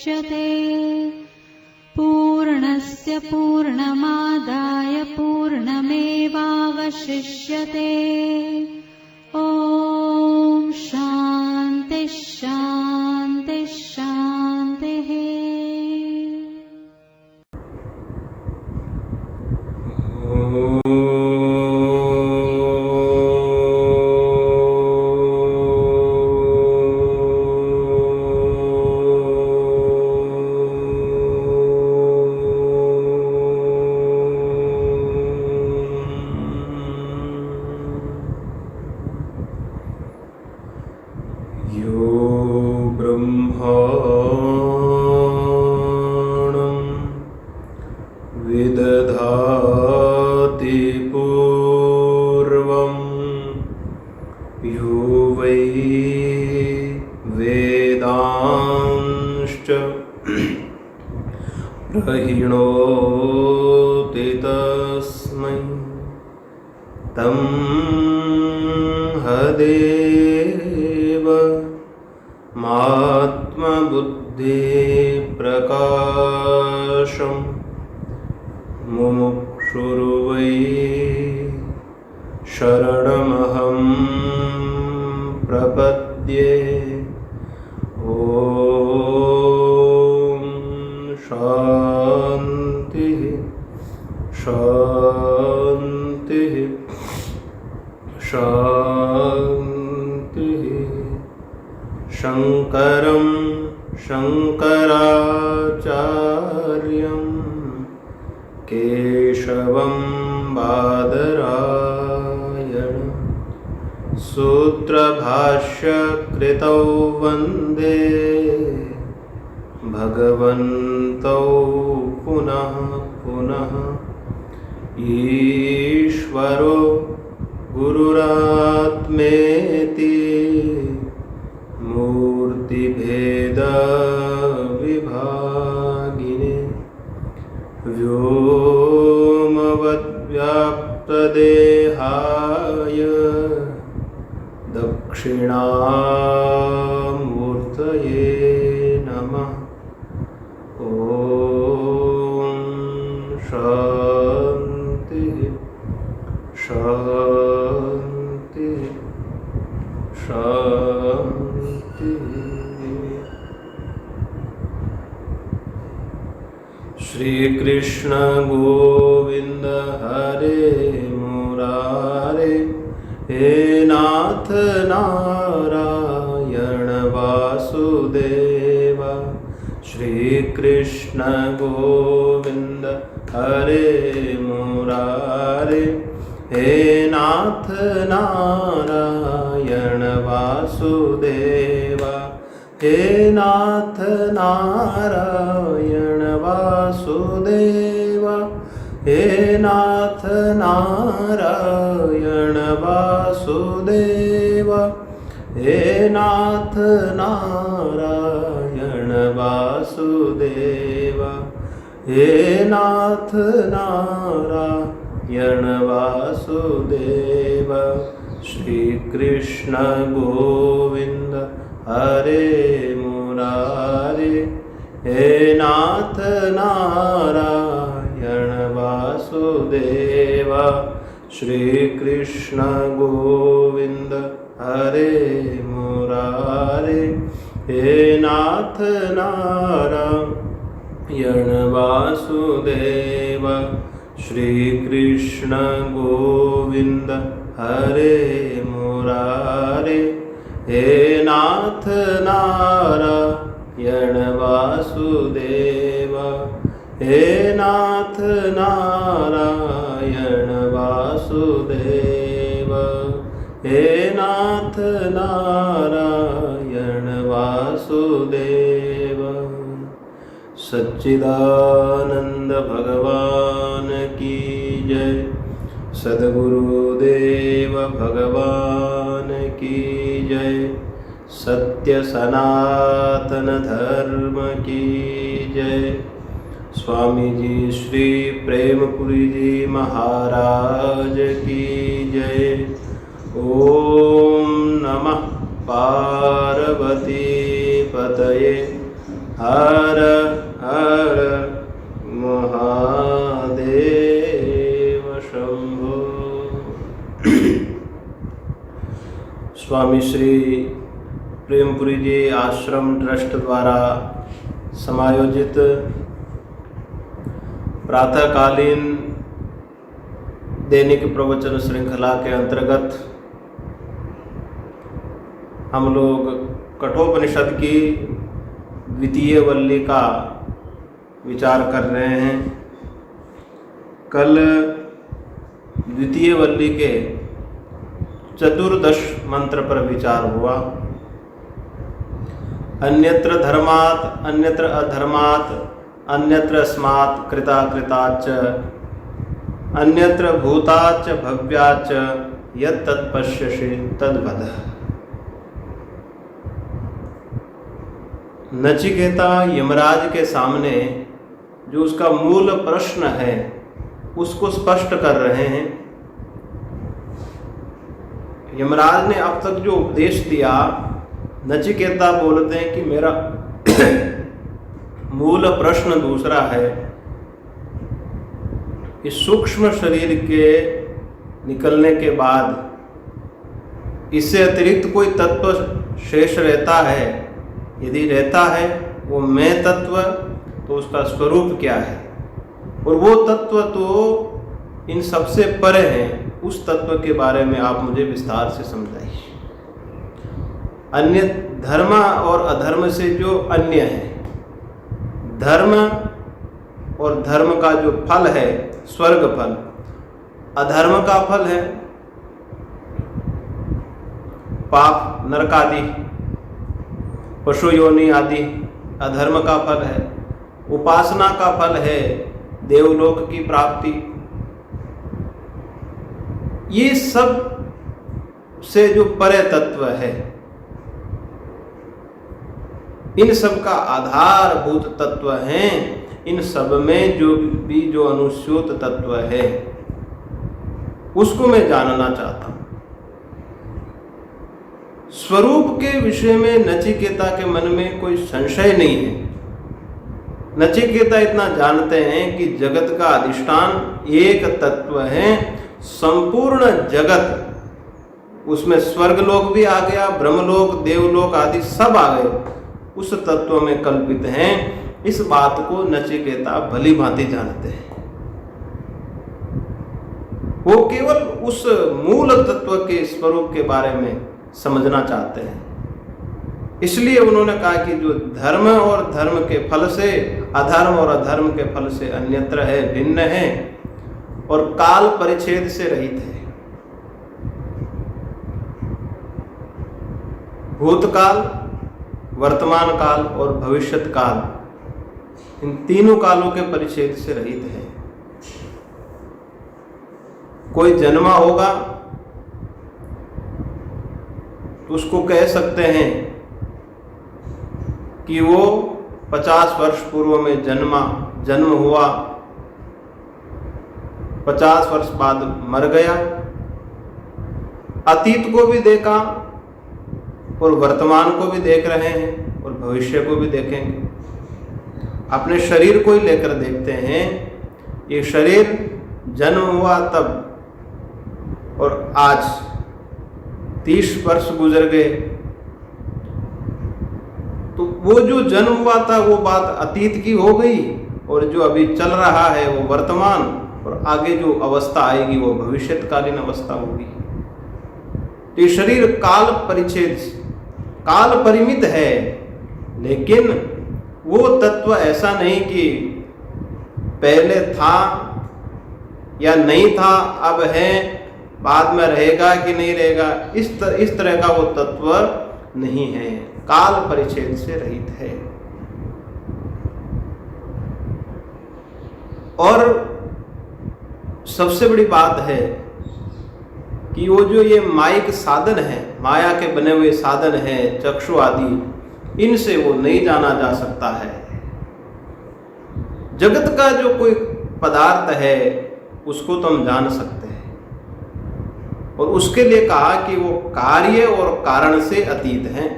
मुच्यते। पूर्णस्य पूर्णमादाय पूर्णमेवावशिष्यते। ॐ शान्ति शान्ति शान्तिः। प्रहिणोति तस्मै तं हदेव मात्मबुद्धिप्रकाशं मुमुक्षुर्वै शरणमहं प्रपद्ये। शान्तिः शान्तिः शान्तिः। शङ्करं शङ्कराचार्यं केशवं बादरायण सूत्रभाष्यकृतौ वन्दे भगवन्तौ पुनः पुनः। ईश्वरो गुरुरात्मेति मूर्तिभेदविभागिने व्योमवद्व्याप्तदेहाय दक्षिणामूर्तये नमः। शान्तिः शान्तिः शान्तिः। श्री कृष्ण गोविंद हरे मुरारे हे नाथ नारायण वासुदेव। श्री कृष्ण गोविंद हरे मुरारे हे नाथ नारायण वासुदेव। हे नाथ नारायण वासुदेव। हे नाथ नारायण वासुदेव। हे नाथ नारायण वासुदेव। हे नाथ नारायण वासुदेव। श्री कृष्ण गोविंद हरे मुरारे हे नाथ नारायण वासुदेव। श्री कृष्ण गोविंद हरे मुरारे हे नाथ नारायण वासुदेव। श्री कृष्ण गोविंद हरे मुरारे हे नाथ नारायण वासुदेव। हे नाथ नारायण वासुदेव। हे नाथ नारायण वासुदेव। सच्चिदानंद भगवान की जय। सद्गुरुदेव भगवान की जय। सत्य सनातन धर्म की जय। स्वामी जी श्री प्रेमपुरी जी महाराज की जय। ओम नमः पार्वती पतये हर हर महादेव शंभो। स्वामी श्री प्रेमपुरी जी आश्रम ट्रस्ट द्वारा समायोजित प्रातःकालीन दैनिक प्रवचन श्रृंखला के अंतर्गत हम लोग कठोपनिषद की द्वितीय वल्ली का विचार कर रहे हैं। कल द्वितीय वल्ली के चतुर्दश मंत्र पर विचार हुआ। अन्यत्र धर्मात् अन्यत्र अधर्मात् अन्यत्र अस्मात् कृता कृताच्च अन्यत्र भूताच्च भव्याच्च यत् तत्पश्यसि तद्वद। नचिकेता यमराज के सामने जो उसका मूल प्रश्न है उसको स्पष्ट कर रहे हैं। यमराज ने अब तक जो उपदेश दिया, नचिकेता बोलते हैं कि मेरा मूल प्रश्न दूसरा है। इस सूक्ष्म शरीर के निकलने के बाद इससे अतिरिक्त कोई तत्व शेष रहता है? यदि रहता है वो मैं तत्व, तो उसका स्वरूप क्या है? और वो तत्व तो इन सबसे परे हैं। उस तत्व के बारे में आप मुझे विस्तार से समझाइए। अन्य धर्म और अधर्म से जो अन्य है, धर्म और धर्म का जो फल है स्वर्ग फल, अधर्म का फल है पाप नरक आदि, पशु योनि आदि अधर्म का फल है। उपासना का फल है देवलोक की प्राप्ति। ये सब से जो परे तत्व है, इन सब का आधारभूत तत्व हैं। इन सब में जो अनुस्यूत तत्व है उसको मैं जानना चाहता हूं। स्वरूप के विषय में नचिकेता के मन में कोई संशय नहीं है। नचिकेता इतना जानते हैं कि जगत का अधिष्ठान एक तत्व है। संपूर्ण जगत, उसमें स्वर्गलोक भी आ गया, ब्रह्मलोक, देवलोक आदि सब आ गए, उस तत्व में कल्पित हैं। इस बात को नचिकेता भली भांति जानते हैं। वो केवल उस मूल तत्व के स्वरूप के बारे में समझना चाहते हैं। इसलिए उन्होंने कहा कि जो धर्म और धर्म के फल से, अधर्म और अधर्म के फल से अन्यत्र है, भिन्न है और काल परिच्छेद से रहित है। भूतकाल, वर्तमान काल और भविष्यत काल, इन तीनों कालों के परिच्छेद से रहित है। कोई जन्मा होगा तो उसको कह सकते हैं कि वो 50 वर्ष पूर्व में जन्म हुआ, 50 वर्ष बाद मर गया। अतीत को भी देखा और वर्तमान को भी देख रहे हैं और भविष्य को भी देखेंगे। अपने शरीर को ही लेकर देखते हैं। ये शरीर जन्म हुआ तब और आज 30 वर्ष गुजर गए, तो वो जो जन्म हुआ था वो बात अतीत की हो गई और जो अभी चल रहा है वो वर्तमान, और आगे जो अवस्था आएगी वो भविष्यकालीन अवस्था होगी। तो ये शरीर काल परिच्छेद, काल परिमित है, लेकिन वो तत्व ऐसा नहीं कि पहले था या नहीं था, अब है, बाद में रहेगा कि नहीं रहेगा, इस तरह का वो तत्व नहीं है। काल परिच्छेद से रहित है। और सबसे बड़ी बात है कि वो जो ये माइक साधन है, माया के बने हुए साधन हैं, चक्षु आदि, इनसे वो नहीं जाना जा सकता है। जगत का जो कोई पदार्थ है उसको तो हम जान सकते हैं, और उसके लिए कहा कि वो कार्य और कारण से अतीत हैं।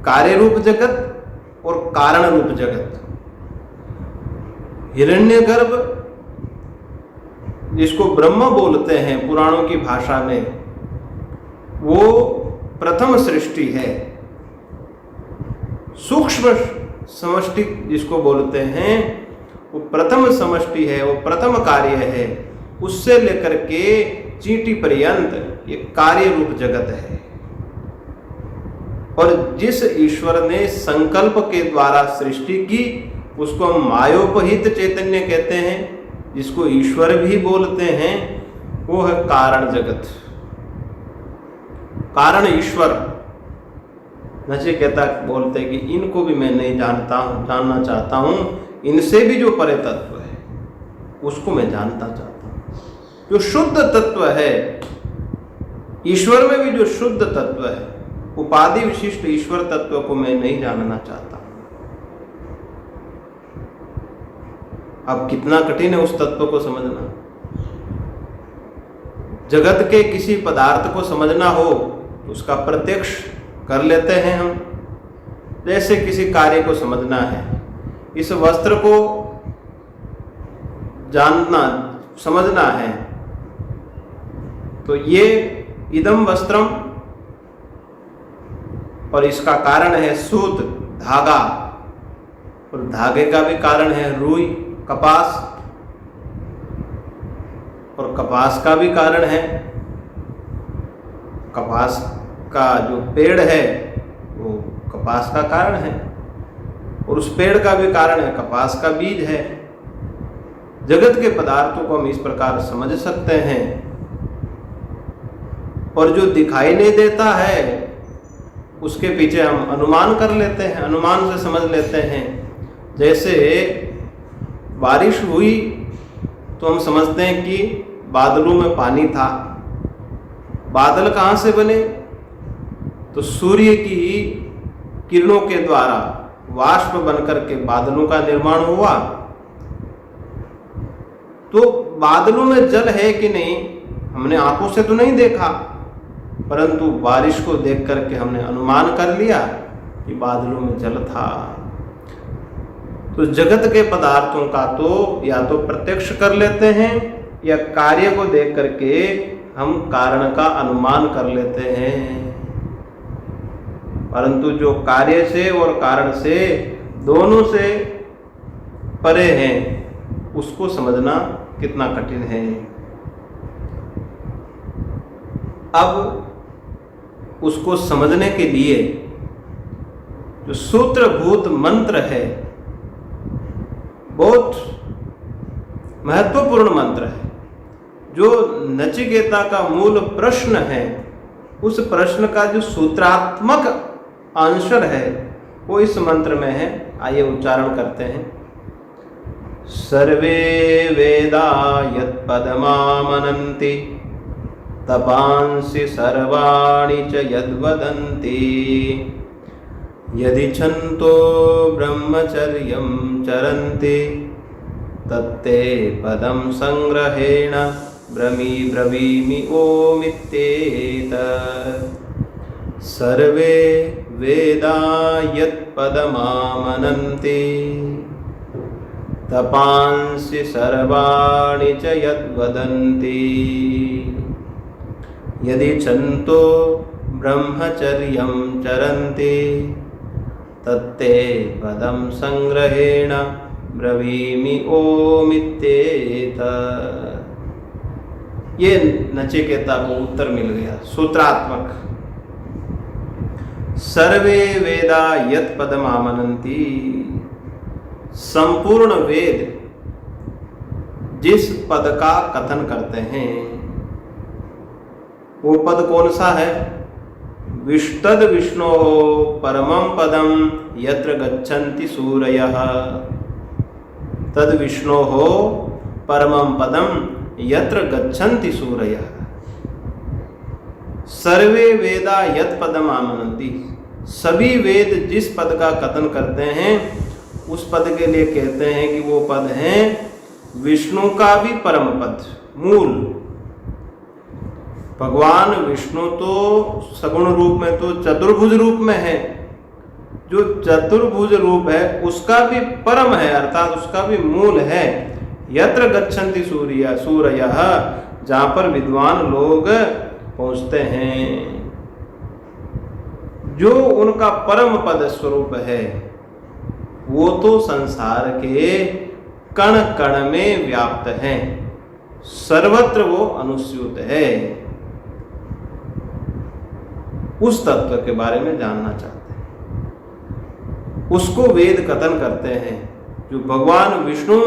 कार्य रूप जगत और कारण रूप जगत। हिरण्यगर्भ जिसको ब्रह्म बोलते हैं पुराणों की भाषा में, वो प्रथम सृष्टि है। सूक्ष्म समष्टि जिसको बोलते हैं वो प्रथम समष्टि है, वो प्रथम कार्य है। उससे लेकर के चींटी पर्यंत ये कार्य रूप जगत है। और जिस ईश्वर ने संकल्प के द्वारा सृष्टि की उसको हम मायोपहित चैतन्य कहते हैं, जिसको ईश्वर भी बोलते हैं, वो है कारण जगत, कारण ईश्वर। नचिकेता बोलते हैं कि इनको भी मैं नहीं जानता हूं, जानना चाहता हूं, इनसे भी जो परे तत्व है उसको मैं जानना चाहता हूं। जो शुद्ध तत्व है ईश्वर में भी, जो शुद्ध तत्व है, उपाधि विशिष्ट ईश्वर तत्व को मैं नहीं जानना चाहता। अब कितना कठिन है उस तत्व को समझना। जगत के किसी पदार्थ को समझना हो तो उसका प्रत्यक्ष कर लेते हैं हम। जैसे किसी कार्य को समझना है, इस वस्त्र को जानना समझना है, तो ये इदम वस्त्रम, और इसका कारण है सूत धागा, और धागे का भी कारण है रुई कपास, और कपास का भी कारण है, कपास का जो पेड़ है वो कपास का कारण है, और उस पेड़ का भी कारण है कपास का बीज है। जगत के पदार्थों को हम इस प्रकार समझ सकते हैं। और जो दिखाई नहीं देता है उसके पीछे हम अनुमान कर लेते हैं, अनुमान से समझ लेते हैं। जैसे बारिश हुई तो हम समझते हैं कि बादलों में पानी था। बादल कहाँ से बने? तो सूर्य की किरणों के द्वारा वाष्प बनकर के बादलों का निर्माण हुआ। तो बादलों में जल है कि नहीं हमने आंखों से तो नहीं देखा, परंतु बारिश को देख करके हमने अनुमान कर लिया कि बादलों में जल था। तो जगत के पदार्थों का तो या तो प्रत्यक्ष कर लेते हैं या कार्य को देख करके हम कारण का अनुमान कर लेते हैं। परंतु जो कार्य से और कारण से दोनों से परे हैं उसको समझना कितना कठिन है। अब उसको समझने के लिए जो सूत्रभूत मंत्र है, बहुत महत्वपूर्ण मंत्र है, जो नचिकेता का मूल प्रश्न है, उस प्रश्न का जो सूत्रात्मक आंसर है वो इस मंत्र में है। आइए उच्चारण करते हैं। सर्वे वेदा यत्पदमामनन्ति तपांसि सर्वाणि च यद्वदन्ति यदि छन्तो ब्रह्मचर्यं चरन्ति तत्ते पदं संग्रहेण ब्रवीमि ओमित्येतत्। सर्वे वेदा यत्पदमामनन्ति तपांसि सर्वाणि च यद्वदन्ति यदि छन्तो ब्रह्मचर्यं चरन्ति तत्ते पदं संग्रहेण ब्रवीमि ओमित्येतत्। ये नचिकेता को उत्तर मिल गया सूत्रात्मक। सर्वे वेदा यत् पदमामनन्ति, संपूर्ण वेद जिस पद का कथन करते हैं वो पद कौन सा है? विष्टद विष्णो परमं पदम यत्र गच्छन्ति सूरयः। तद विष्णो परमं पदम यत्र गच्छन्ति सूरयः। सर्वे वेदा यत् पदम आमनन्ति, सभी वेद जिस पद का कथन करते हैं उस पद के लिए कहते हैं कि वो पद है विष्णु का भी परम पद, मूल। भगवान विष्णु तो सगुण रूप में तो चतुर्भुज रूप में है, जो चतुर्भुज रूप है उसका भी परम है, अर्थात उसका भी मूल है। यत्र गच्छन्ति सूरयः, जहाँ पर विद्वान लोग पहुँचते हैं, जो उनका परम पद स्वरूप है वो तो संसार के कण कण में व्याप्त है, सर्वत्र वो अनुस्यूत है। उस तत्व के बारे में जानना चाहते हैं, उसको वेद कथन करते हैं। जो भगवान विष्णु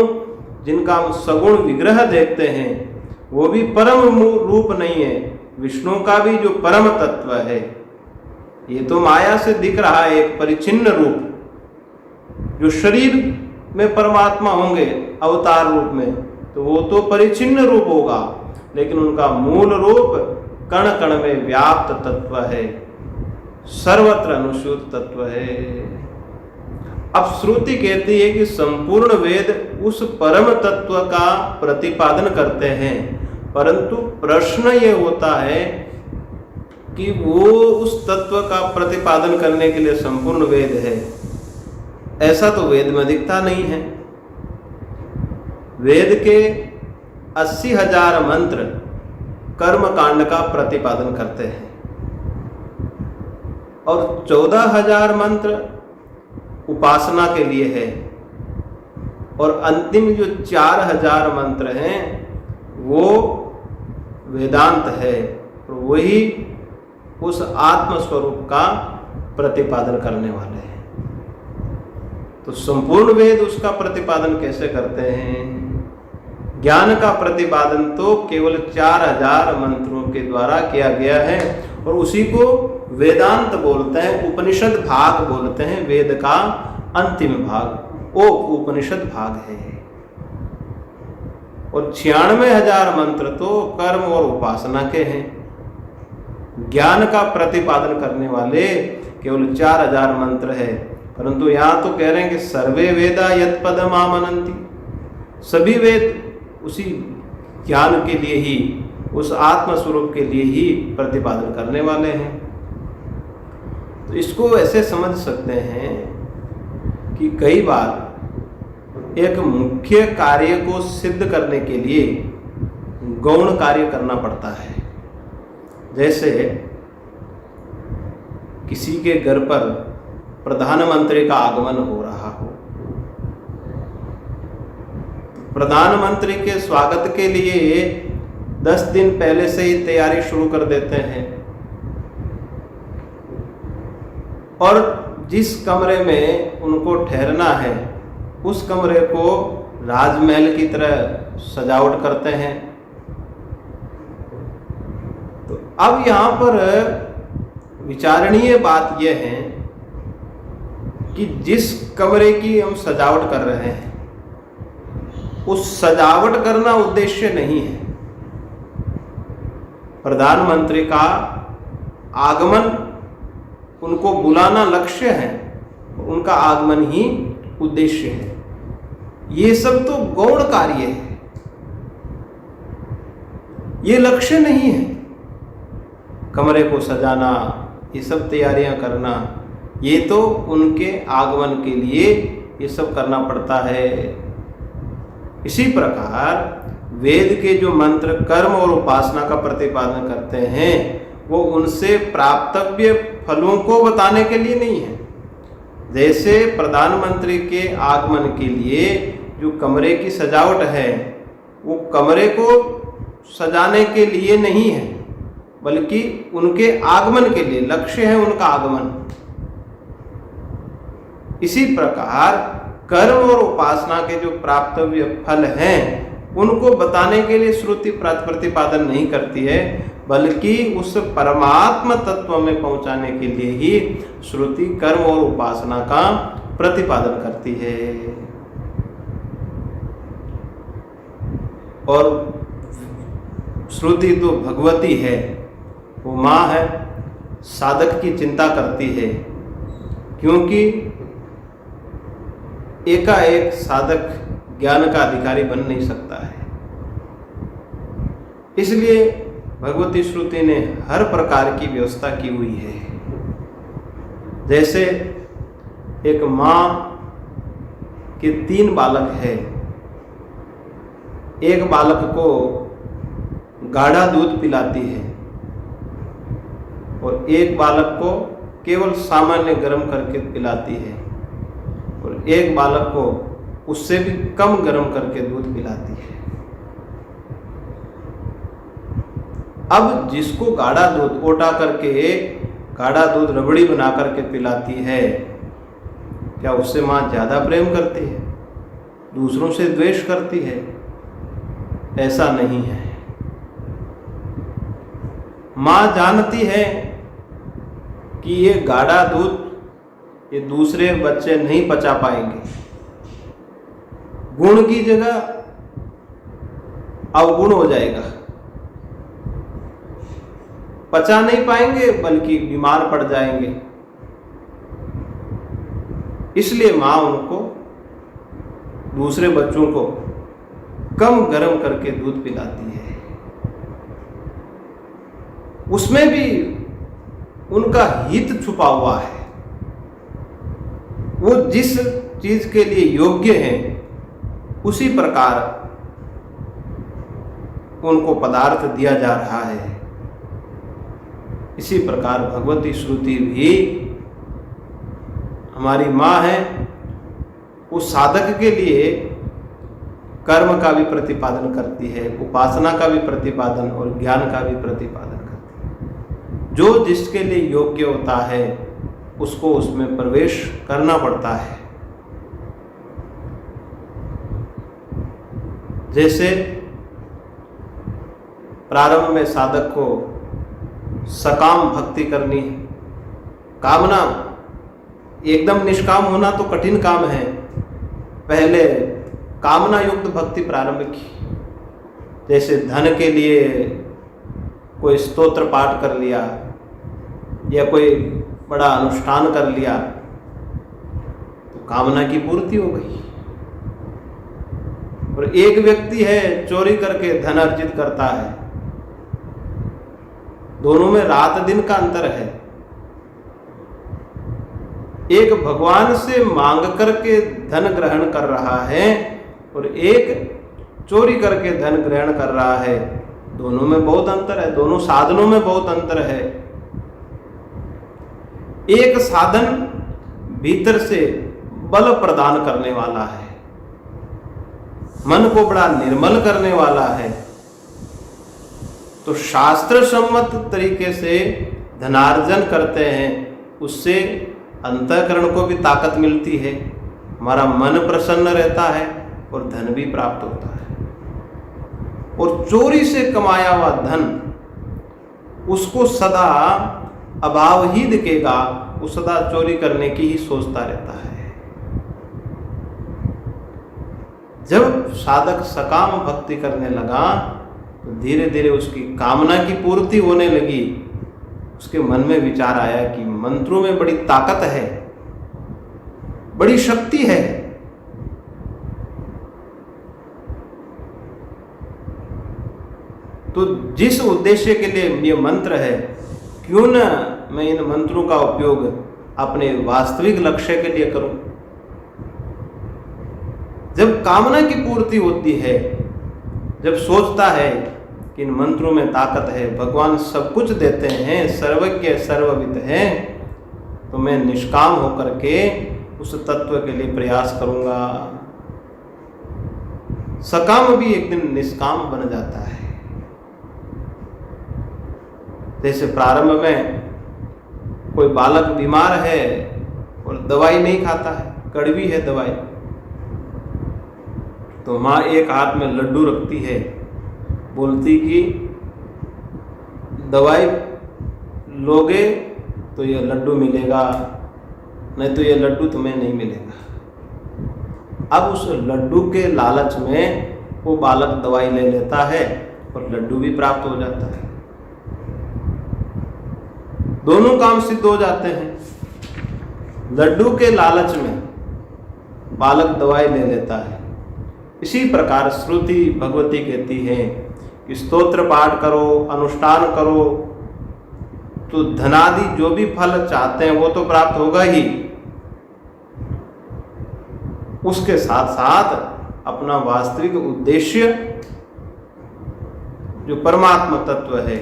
जिनका हम सगुण विग्रह देखते हैं वो भी परम रूप नहीं है, विष्णु का भी जो परम तत्व है, ये तो माया से दिख रहा है एक परिचिन्न रूप। जो शरीर में परमात्मा होंगे अवतार रूप में, तो वो तो परिचिन्न रूप होगा, लेकिन उनका मूल रूप कण कण में व्याप्त तत्व है, सर्वत्र अनुस्यूत तत्व है। अब श्रुति कहती है कि संपूर्ण वेद उस परम तत्व का प्रतिपादन करते हैं, परंतु प्रश्न ये होता है कि वो उस तत्व का प्रतिपादन करने के लिए संपूर्ण वेद है, ऐसा तो वेद में दिखता नहीं है। वेद के 80,000 मंत्र कर्म कांड का प्रतिपादन करते हैं और 14,000 मंत्र उपासना के लिए है, और अंतिम जो 4,000 मंत्र हैं वो वेदांत है, तो वही उस आत्म स्वरूप का प्रतिपादन करने वाले हैं। तो संपूर्ण वेद उसका प्रतिपादन कैसे करते हैं? ज्ञान का प्रतिपादन तो केवल 4,000 मंत्रों के द्वारा किया गया है, और उसी को वेदांत बोलते हैं, उपनिषद भाग बोलते हैं। वेद का अंतिम भाग वो उपनिषद भाग है, और 96,000 मंत्र तो कर्म और उपासना के हैं। ज्ञान का प्रतिपादन करने वाले केवल 4,000 मंत्र है, परंतु यहाँ तो कह रहे हैं कि सर्वे वेदा यत् पदमामनन्ति, सभी वेद उसी ज्ञान के लिए ही, उस आत्म स्वरूप के लिए ही प्रतिपादन करने वाले हैं। तो इसको ऐसे समझ सकते हैं कि कई बार एक मुख्य कार्य को सिद्ध करने के लिए गौण कार्य करना पड़ता है। जैसे किसी के घर पर प्रधानमंत्री का आगमन हो रहा हो, प्रधानमंत्री के स्वागत के लिए 10 दिन पहले से ही तैयारी शुरू कर देते हैं, और जिस कमरे में उनको ठहरना है उस कमरे को राजमहल की तरह सजावट करते हैं। तो अब यहाँ पर विचारणीय बात यह है कि जिस कमरे की हम सजावट कर रहे हैं उस सजावट करना उद्देश्य नहीं है। प्रधानमंत्री का आगमन, उनको बुलाना लक्ष्य है, उनका आगमन ही उद्देश्य है। ये सब तो गौण कार्य है, ये लक्ष्य नहीं है। कमरे को सजाना, ये सब तैयारियां करना, ये तो उनके आगमन के लिए ये सब करना पड़ता है। इसी प्रकार वेद के जो मंत्र कर्म और उपासना का प्रतिपादन करते हैं वो उनसे प्राप्तव्य फलों को बताने के लिए नहीं है। जैसे प्रधानमंत्री के आगमन के लिए जो कमरे की सजावट है वो कमरे को सजाने के लिए नहीं है, बल्कि उनके आगमन के लिए, लक्ष्य है उनका आगमन। इसी प्रकार कर्म और उपासना के जो प्राप्तव्य फल हैं उनको बताने के लिए श्रुति प्रतिपादन नहीं करती है, बल्कि उस परमात्म तत्व में पहुंचाने के लिए ही श्रुति कर्म और उपासना का प्रतिपादन करती है। और श्रुति तो भगवती है, वो माँ है, साधक की चिंता करती है, क्योंकि एकाएक साधक ज्ञान का अधिकारी बन नहीं सकता है। इसलिए भगवती श्रुति ने हर प्रकार की व्यवस्था की हुई है। जैसे एक माँ के 3 बालक हैं। एक बालक को गाढ़ा दूध पिलाती है और एक बालक को केवल सामान्य गर्म करके पिलाती है और एक बालक को उससे भी कम गर्म करके दूध पिलाती है। अब जिसको गाढ़ा दूध ओटा करके गाढ़ा दूध रबड़ी बना करके पिलाती है, क्या उससे माँ ज़्यादा प्रेम करती है, दूसरों से द्वेष करती है? ऐसा नहीं है। माँ जानती है कि ये गाढ़ा दूध ये दूसरे बच्चे नहीं पचा पाएंगे, गुण की जगह अवगुण हो जाएगा, पचा नहीं पाएंगे बल्कि बीमार पड़ जाएंगे। इसलिए माँ उनको दूसरे बच्चों को कम गर्म करके दूध पिलाती है। उसमें भी उनका हित छुपा हुआ है। वो जिस चीज के लिए योग्य हैं उसी प्रकार उनको पदार्थ दिया जा रहा है। इसी प्रकार भगवती श्रुति भी हमारी माँ है। उस साधक के लिए कर्म का भी प्रतिपादन करती है, उपासना का भी प्रतिपादन और ज्ञान का भी प्रतिपादन करती है। जो जिसके लिए योग्य होता है उसको उसमें प्रवेश करना पड़ता है। जैसे प्रारंभ में साधक को सकाम भक्ति करनी है, कामना एकदम निष्काम होना तो कठिन काम है। पहले कामना युक्त भक्ति प्रारंभ की, जैसे धन के लिए कोई स्तोत्र पाठ कर लिया या कोई बड़ा अनुष्ठान कर लिया तो कामना की पूर्ति हो गई। और एक व्यक्ति है चोरी करके धन अर्जित करता है, दोनों में रात दिन का अंतर है। एक भगवान से मांग करके धन ग्रहण कर रहा है और एक चोरी करके धन ग्रहण कर रहा है। दोनों में बहुत अंतर है, दोनों साधनों में बहुत अंतर है। एक साधन भीतर से बल प्रदान करने वाला है, मन को बड़ा निर्मल करने वाला है। तो शास्त्र सम्मत तरीके से धनार्जन करते हैं, उससे अंतःकरण को भी ताकत मिलती है, हमारा मन प्रसन्न रहता है और धन भी प्राप्त होता है। और चोरी से कमाया हुआ धन उसको सदा अभाव ही दिखेगा, वो सदा चोरी करने की ही सोचता रहता है। जब साधक सकाम भक्ति करने लगा तो धीरे धीरे उसकी कामना की पूर्ति होने लगी। उसके मन में विचार आया कि मंत्रों में बड़ी ताकत है, बड़ी शक्ति है। तो जिस उद्देश्य के लिए ये मंत्र है, क्यों न मैं इन मंत्रों का उपयोग अपने वास्तविक लक्ष्य के लिए करूं। जब कामना की पूर्ति होती है, जब सोचता है कि इन मंत्रों में ताकत है, भगवान सब कुछ देते हैं, सर्वज्ञ सर्वविद हैं, तो मैं निष्काम होकर के उस तत्व के लिए प्रयास करूंगा। सकाम भी एक दिन निष्काम बन जाता है। जैसे प्रारंभ में कोई बालक बीमार है और दवाई नहीं खाता है, कड़वी है दवाई, तो माँ एक हाथ में लड्डू रखती है, बोलती कि दवाई लोगे तो ये लड्डू मिलेगा, नहीं तो ये लड्डू तुम्हें नहीं मिलेगा। अब उस लड्डू के लालच में वो बालक दवाई ले लेता है और लड्डू भी प्राप्त हो जाता है। दोनों काम सिद्ध हो जाते हैं। लड्डू के लालच में बालक दवाई ले लेता है। इसी प्रकार श्रुति भगवती कहती है कि स्तोत्र पाठ करो, अनुष्ठान करो, तो धनादि जो भी फल चाहते हैं वो तो प्राप्त होगा ही, उसके साथ साथ अपना वास्तविक उद्देश्य जो परमात्मा तत्व है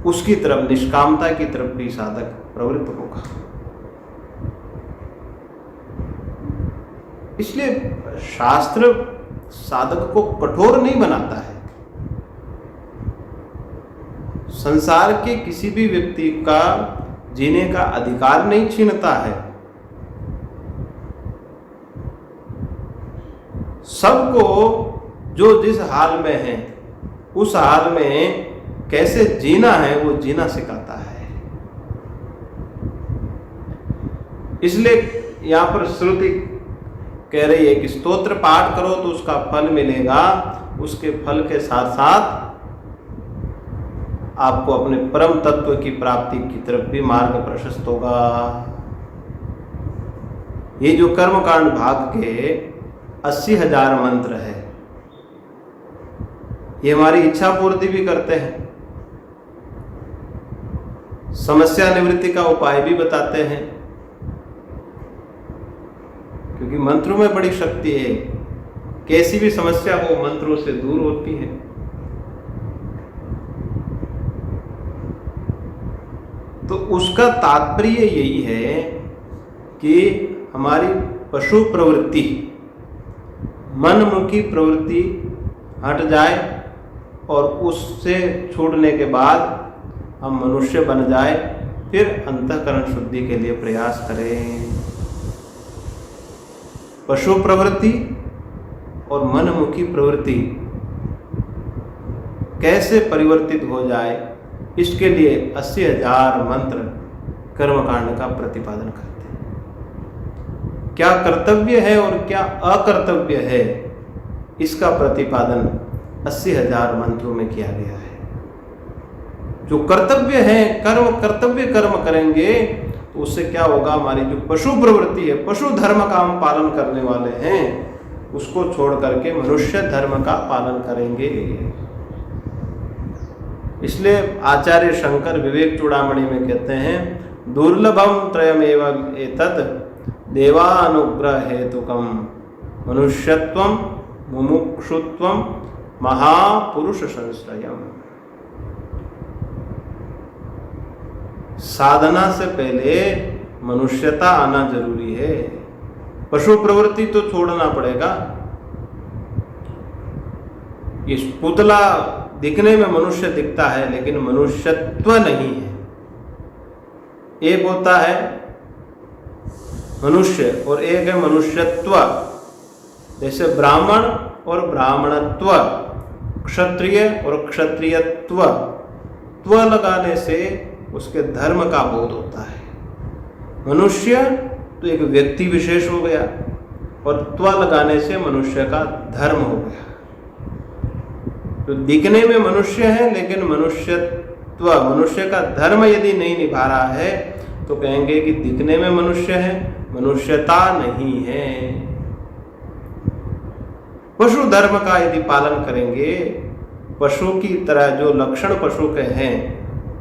उसकी तरफ, निष्कामता की तरफ भी साधक प्रवृत्त होगा। इसलिए शास्त्र साधक को कठोर नहीं बनाता है। संसार के किसी भी व्यक्ति का जीने का अधिकार नहीं छीनता है। सबको जो जिस हाल में है उस हाल में कैसे जीना है वो जीना सिखाता है। इसलिए यहां पर श्रुति कह रही है कि स्तोत्र पाठ करो तो उसका फल मिलेगा, उसके फल के साथ साथ आपको अपने परम तत्व की प्राप्ति की तरफ भी मार्ग प्रशस्त होगा। ये जो कर्मकांड भाग के 80,000 मंत्र है, ये हमारी इच्छा पूर्ति भी करते हैं, समस्या निवृत्ति का उपाय भी बताते हैं, क्योंकि मंत्रों में बड़ी शक्ति है। कैसी भी समस्या हो मंत्रों से दूर होती है। तो उसका तात्पर्य यही है कि हमारी पशु प्रवृत्ति, मनमुखी प्रवृत्ति हट जाए और उससे छूटने के बाद हम मनुष्य बन जाए, फिर अंतःकरण शुद्धि के लिए प्रयास करें। पशु प्रवृत्ति और मनमुखी प्रवृत्ति कैसे परिवर्तित हो जाए, इसके लिए 80,000 मंत्र कर्मकांड का प्रतिपादन करते हैं। क्या कर्तव्य है और क्या अकर्तव्य है, इसका प्रतिपादन 80,000 मंत्रों में किया गया है। जो कर्तव्य है, कर्तव्य कर्म करेंगे तो उससे क्या होगा, हमारी जो पशु प्रवृत्ति है, पशु धर्म का हम पालन करने वाले हैं, उसको छोड़ करके मनुष्य धर्म का पालन करेंगे। इसलिए आचार्य शंकर विवेक चूड़ामणि में कहते हैं, दुर्लभम त्रयमेव एतत् देवानुग्रह हेतुकम मनुष्यत्वम मुमुक्षुत्वम महापुरुष संश्रयम। साधना से पहले मनुष्यता आना जरूरी है। पशु प्रवृत्ति तो छोड़ना पड़ेगा। इस पुतला दिखने में मनुष्य दिखता है लेकिन मनुष्यत्व नहीं है। एक होता है मनुष्य और एक है मनुष्यत्व। जैसे ब्राह्मण और ब्राह्मणत्व, क्षत्रिय और क्षत्रियत्व, त्व लगाने से उसके धर्म का बोध होता है। मनुष्य तो एक व्यक्ति विशेष हो गया और त्व लगाने से मनुष्य का धर्म हो गया। तो दिखने में मनुष्य है लेकिन मनुष्यत्व, मनुष्य का धर्म यदि नहीं निभा रहा है तो कहेंगे कि दिखने में मनुष्य है, मनुष्यता नहीं है। पशु धर्म का यदि पालन करेंगे, पशु की तरह जो लक्षण पशु के हैं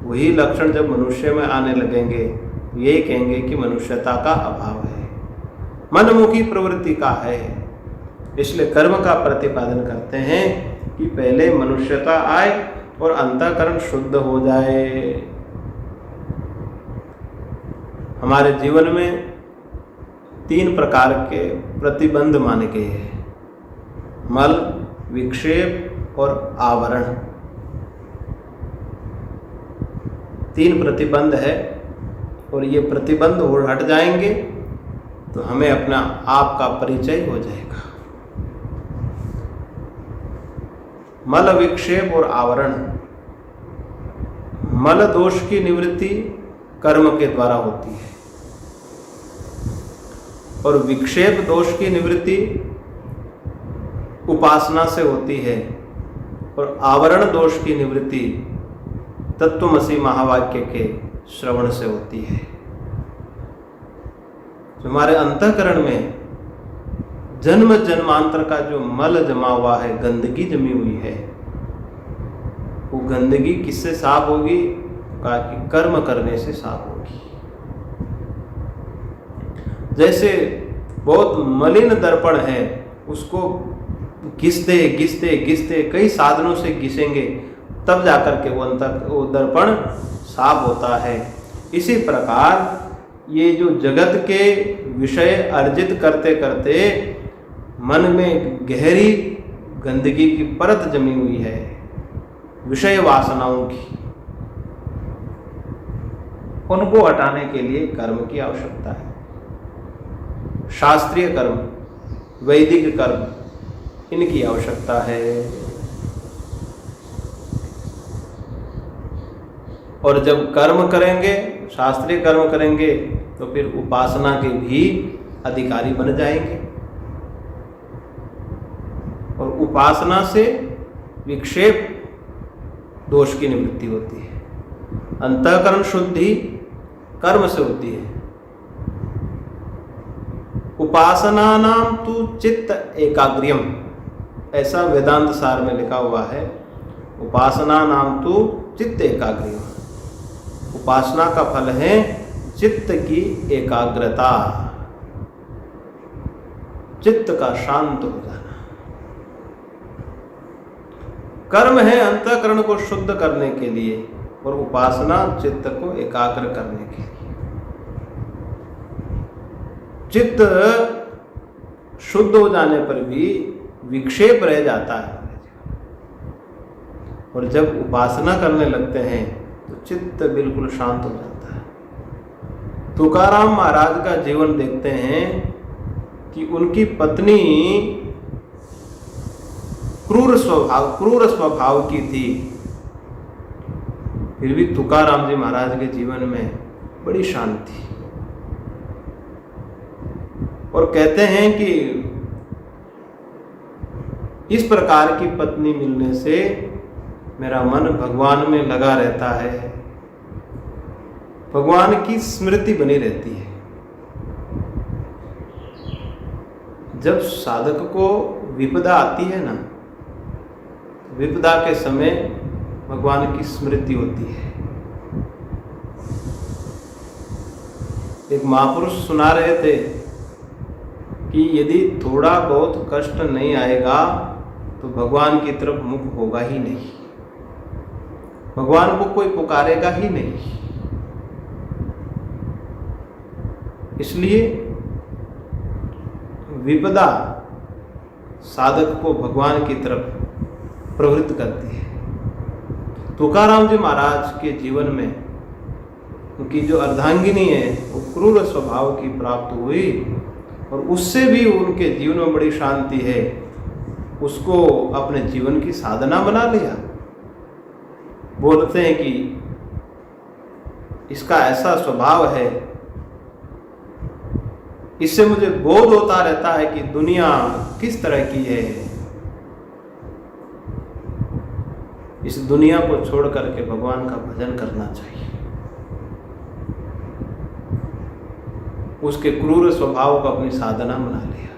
वही लक्षण जब मनुष्य में आने लगेंगे तो यही कहेंगे कि मनुष्यता का अभाव है, मनमुखी प्रवृत्ति का है। इसलिए कर्म का प्रतिपादन करते हैं कि पहले मनुष्यता आए और अंतःकरण शुद्ध हो जाए। हमारे जीवन में 3 प्रकार के प्रतिबंध माने गए हैं, मल, विक्षेप और आवरण। 3 प्रतिबंध है और ये प्रतिबंध हट जाएंगे तो हमें अपना आप का परिचय हो जाएगा। मल, विक्षेप और आवरण। मल दोष की निवृत्ति कर्म के द्वारा होती है और विक्षेप दोष की निवृत्ति उपासना से होती है और आवरण दोष की निवृत्ति तत्वमसि महावाक्य के श्रवण से होती है। जो हमारे अंतःकरण में जन्म जन्मांतर का जो मल जमा हुआ है, गंदगी जमी हुई है, वो गंदगी किससे साफ होगी? कहा कि कर्म करने से साफ होगी। जैसे बहुत मलिन दर्पण है, उसको घिसते घिसते घिसते कई साधनों से घिसेंगे तब जाकर के वो दर्पण साफ होता है। इसी प्रकार ये जो जगत के विषय अर्जित करते करते मन में गहरी गंदगी की परत जमी हुई है, विषय वासनाओं की, उनको हटाने के लिए कर्म की आवश्यकता है। शास्त्रीय कर्म, वैदिक कर्म, इनकी आवश्यकता है। और जब कर्म करेंगे, शास्त्रीय कर्म करेंगे, तो फिर उपासना के भी अधिकारी बन जाएंगे। और उपासना से विक्षेप दोष की निवृत्ति होती है। अंतःकरण शुद्धि कर्म से होती है। उपासना नाम तु चित्त एकाग्र्यम, ऐसा वेदांत सार में लिखा हुआ है। उपासना नाम तु चित्त एकाग्र्यम, उपासना का फल है चित्त की एकाग्रता, चित्त का शांत हो जाना। कर्म है अंतःकरण को शुद्ध करने के लिए और उपासना चित्त को एकाग्र करने के लिए। चित्त शुद्ध हो जाने पर भी विक्षेप रह जाता है, और जब उपासना करने लगते हैं तो चित्त बिल्कुल शांत हो जाता है। तुकाराम महाराज का जीवन देखते हैं कि उनकी पत्नी क्रूर स्वभाव की थी, फिर भी तुकाराम जी महाराज के जीवन में बड़ी शांति। और कहते हैं कि इस प्रकार की पत्नी मिलने से मेरा मन भगवान में लगा रहता है, भगवान की स्मृति बनी रहती है। जब साधक को विपदा आती है ना, विपदा के समय भगवान की स्मृति होती है। एक महापुरुष सुना रहे थे कि यदि थोड़ा बहुत कष्ट नहीं आएगा तो भगवान की तरफ मुख होगा ही नहीं, भगवान को कोई पुकारेगा ही नहीं। इसलिए विपदा साधक को भगवान की तरफ प्रवृत्त करती है। तुकाराम जी महाराज के जीवन में उनकी जो अर्धांगिनी है वो क्रूर स्वभाव की प्राप्त हुई, और उससे भी उनके जीवन में बड़ी शांति है। उसको अपने जीवन की साधना बना लिया। बोलते हैं कि इसका ऐसा स्वभाव है, इससे मुझे बोध होता रहता है कि दुनिया किस तरह की है। इस दुनिया को छोड़ करके भगवान का भजन करना चाहिए। उसके क्रूर स्वभाव को अपनी साधना बना लिया,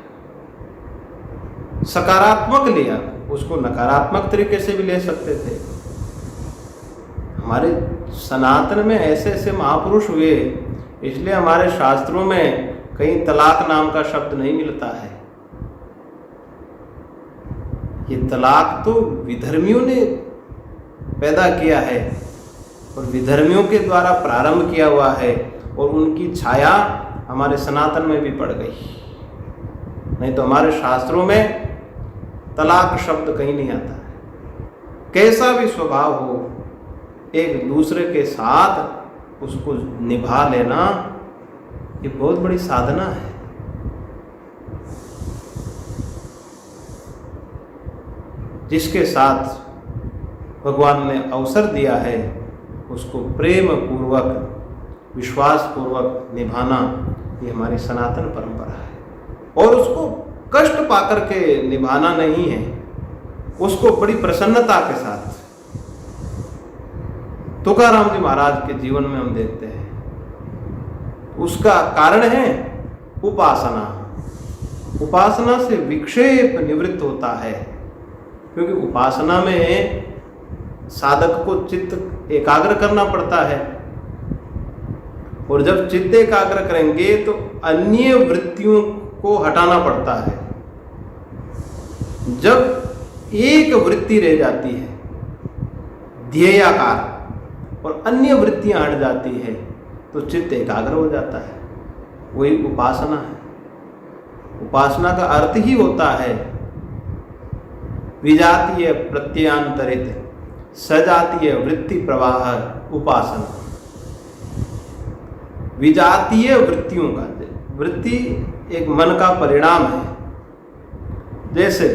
सकारात्मक लिया, उसको नकारात्मक तरीके से भी ले सकते थे। हमारे सनातन में ऐसे ऐसे महापुरुष हुए, इसलिए हमारे शास्त्रों में कहीं तलाक नाम का शब्द नहीं मिलता है। ये तलाक तो विधर्मियों ने पैदा किया है और विधर्मियों के द्वारा प्रारंभ किया हुआ है, और उनकी छाया हमारे सनातन में भी पड़ गई। नहीं तो हमारे शास्त्रों में तलाक शब्द कहीं नहीं आता है। कैसा भी स्वभाव हो, एक दूसरे के साथ उसको निभा लेना ये बहुत बड़ी साधना है। जिसके साथ भगवान ने अवसर दिया है उसको प्रेम पूर्वक, विश्वास पूर्वक निभाना, ये हमारी सनातन परंपरा है। और उसको कष्ट पाकर के निभाना नहीं है, उसको बड़ी प्रसन्नता के साथ। तुकाराम जी महाराज के जीवन में हम देखते हैं, उसका कारण है उपासना। उपासना से विक्षेप निवृत्त होता है, क्योंकि उपासना में साधक को चित्त एकाग्र करना पड़ता है, और जब चित्त एकाग्र करेंगे तो अन्य वृत्तियों को हटाना पड़ता है। जब एक वृत्ति रह जाती है ध्येयाकार और अन्य वृत्तियां हट जाती है तो चित्त एकाग्र हो जाता है। वही उपासना है। उपासना का अर्थ ही होता है विजातीय प्रत्ययांतरित सजातीय वृत्ति प्रवाह उपासना। विजातीय वृत्तियों का, वृत्ति एक मन का परिणाम है। जैसे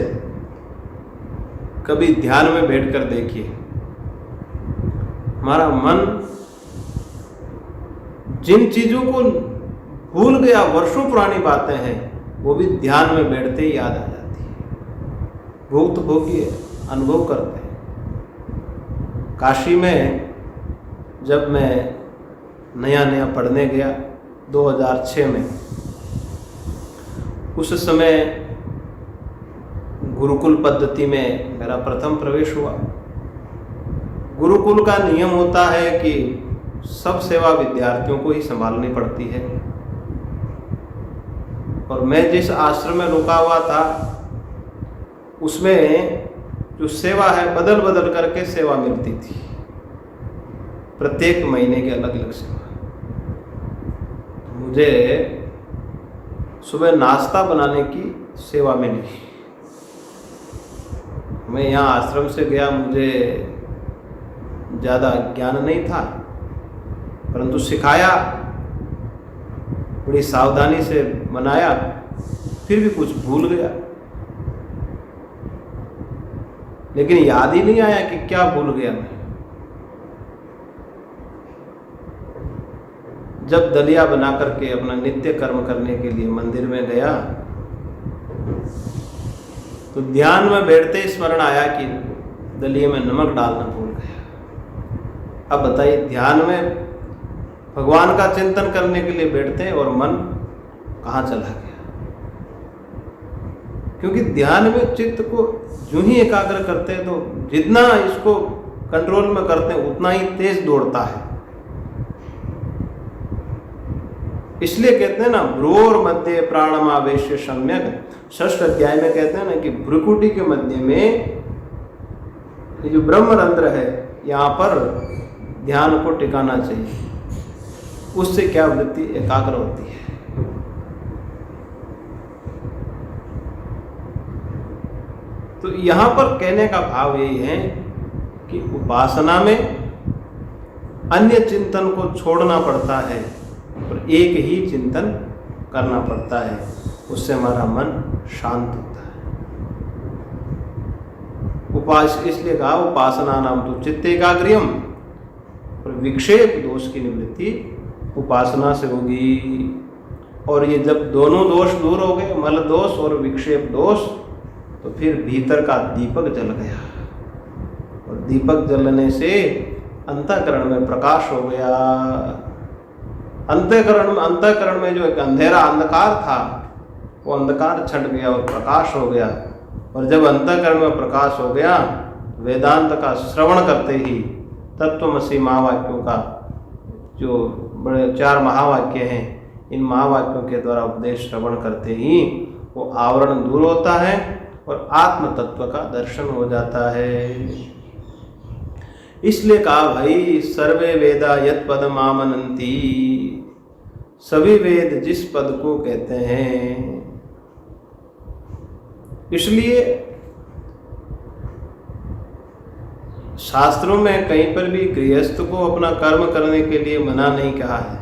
कभी ध्यान में बैठकर देखिए, हमारा मन जिन चीजों को भूल गया, वर्षों पुरानी बातें हैं, वो भी ध्यान में बैठते ही याद आ जाती है। भोग भोगिए, अनुभव करते हैं। काशी में जब मैं नया नया पढ़ने गया 2006 में, उस समय गुरुकुल पद्धति में मेरा प्रथम प्रवेश हुआ। गुरुकुल का नियम होता है कि सब सेवा विद्यार्थियों को ही संभालनी पड़ती है। और मैं जिस आश्रम में रुका हुआ था उसमें जो सेवा है बदल बदल करके सेवा मिलती थी, प्रत्येक महीने की अलग अलग सेवा। मुझे सुबह नाश्ता बनाने की सेवा मिली। मैं यहाँ आश्रम से गया, मुझे ज़्यादा ज्ञान नहीं था, परंतु सिखाया, बड़ी सावधानी से बनाया, फिर भी कुछ भूल गया। लेकिन याद ही नहीं आया कि क्या भूल गया मैं। जब दलिया बना करके अपना नित्य कर्म करने के लिए मंदिर में गया तो ध्यान में बैठते ही स्मरण आया कि दलिये में नमक डालना भूल गया। अब बताइए, ध्यान में भगवान का चिंतन करने के लिए बैठते हैं और मन कहाँ चला गया? क्योंकि ध्यान में चित्त को यूं ही एकाग्र करते हैं तो जितना इसको कंट्रोल में करते हैं उतना ही तेज दौड़ता है। इसलिए कहते हैं ना, भ्रूर मध्य प्राणमावेश्य सम्यक, 6ठ अध्याय में कहते हैं ना कि भ्रुकुटी के मध्य में ये जो ब्रह्मरंध्र है, यहाँ पर ध्यान को टिकाना चाहिए। उससे क्या वृत्ति एकाग्र होती है। तो यहाँ पर कहने का भाव यही है कि उपासना में अन्य चिंतन को छोड़ना पड़ता है और एक ही चिंतन करना पड़ता है। उससे हमारा मन शांत होता है। इसलिए कहा उपासना नाम तो चित्त एकाग्र्यम, और विक्षेप दोष की निवृत्ति उपासना से होगी। और ये जब दोनों दोष दूर हो गए, मल दोष और विक्षेप दोष, तो फिर भीतर का दीपक जल गया। और दीपक जलने से अंतःकरण में प्रकाश हो गया। अंतःकरण में जो एक अंधेरा अंधकार था, वो अंधकार छट गया और प्रकाश हो गया। और जब अंतःकरण में प्रकाश हो गया, वेदांत का श्रवण करते ही तत्वमसि महावाक्यों का जो बड़े 4 महावाक्य हैं, इन महावाक्यों के द्वारा उपदेश श्रवण करते ही वो आवरण दूर होता है और आत्म तत्व का दर्शन हो जाता है। इसलिए कहा भाई, सर्वे वेदा यत् पदम आमनन्ति, सभी वेद जिस पद को कहते हैं। इसलिए शास्त्रों में कहीं पर भी गृहस्थ को अपना कर्म करने के लिए मना नहीं कहा है।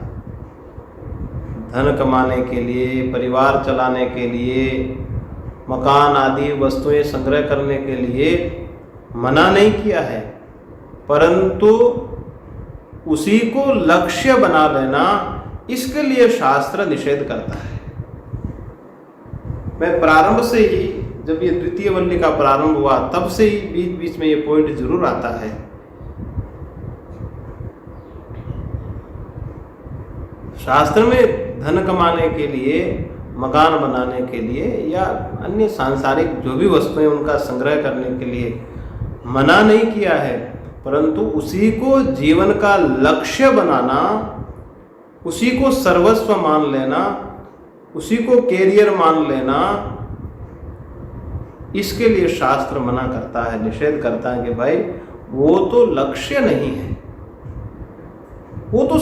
धन कमाने के लिए, परिवार चलाने के लिए, मकान आदि वस्तुएं संग्रह करने के लिए मना नहीं किया है, परंतु उसी को लक्ष्य बना लेना, इसके लिए शास्त्र निषेध करता है। मैं प्रारंभ से ही, जब ये द्वितीय वल्ली का प्रारंभ हुआ, तब से ही बीच बीच में ये पॉइंट जरूर आता है। शास्त्र में धन कमाने के लिए, मकान बनाने के लिए या अन्य सांसारिक जो भी वस्तुएं उनका संग्रह करने के लिए मना नहीं किया है, परंतु उसी को जीवन का लक्ष्य बनाना, उसी को सर्वस्व मान लेना, उसी को कैरियर मान लेना, इसके लिए शास्त्र मना करता है, निषेध करता है कि भाई वो तो लक्ष्य नहीं है, वो तो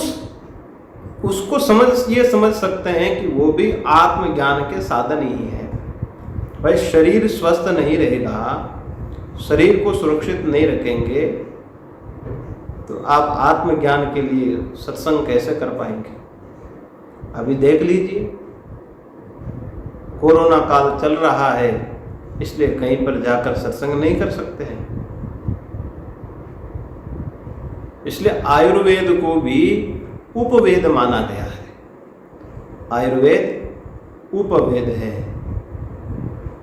उसको ये समझ सकते हैं कि वो भी आत्मज्ञान के साधन ही है। भाई शरीर स्वस्थ नहीं रहेगा, शरीर को सुरक्षित नहीं रखेंगे तो आप आत्मज्ञान के लिए सत्संग कैसे कर पाएंगे? अभी देख लीजिए, कोरोना काल चल रहा है, इसलिए कहीं पर जाकर सत्संग नहीं कर सकते हैं। इसलिए आयुर्वेद को भी उपवेद माना गया है। आयुर्वेद उपवेद है,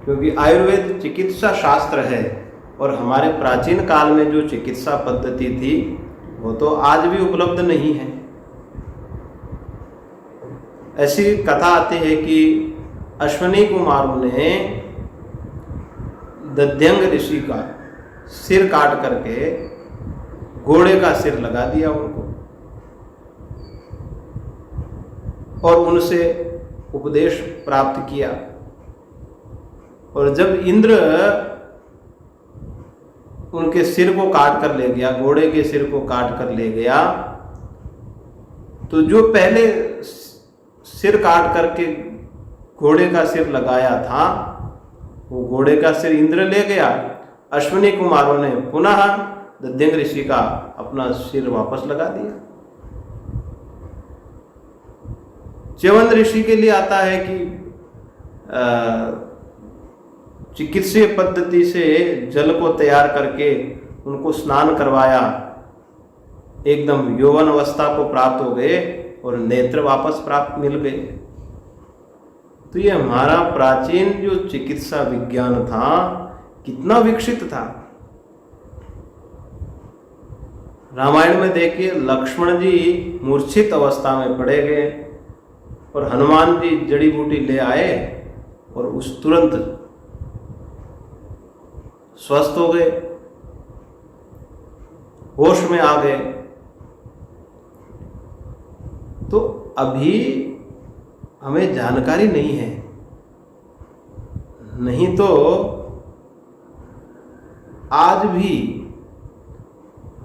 क्योंकि आयुर्वेद चिकित्सा शास्त्र है और हमारे प्राचीन काल में जो चिकित्सा पद्धति थी वो तो आज भी उपलब्ध नहीं है। ऐसी कथा आती है कि अश्विनी कुमारों ने दध्यंग ऋषि का सिर काट करके घोड़े का सिर लगा दिया उनको और उनसे उपदेश प्राप्त किया। और जब इंद्र उनके सिर को काट कर ले गया, घोड़े के सिर को काट कर ले गया, तो जो पहले सिर काट करके घोड़े का सिर लगाया था वो घोड़े का सिर इंद्र ले गया। अश्विनी कुमारों ने पुनः दध्यंग ऋषि का अपना सिर वापस लगा दिया। च्यवन ऋषि के लिए आता है कि चिकित्सीय पद्धति से जल को तैयार करके उनको स्नान करवाया, एकदम यौवन अवस्था को प्राप्त हो गए और नेत्र वापस प्राप्त मिल गए। तो ये हमारा प्राचीन जो चिकित्सा विज्ञान था कितना विकसित था। रामायण में देखिए, लक्ष्मण जी मूर्छित अवस्था में पड़े गए और हनुमान जी जड़ी बूटी ले आए और उस तुरंत स्वस्थ हो गए, होश में आ गए। तो अभी हमें जानकारी नहीं है, नहीं तो आज भी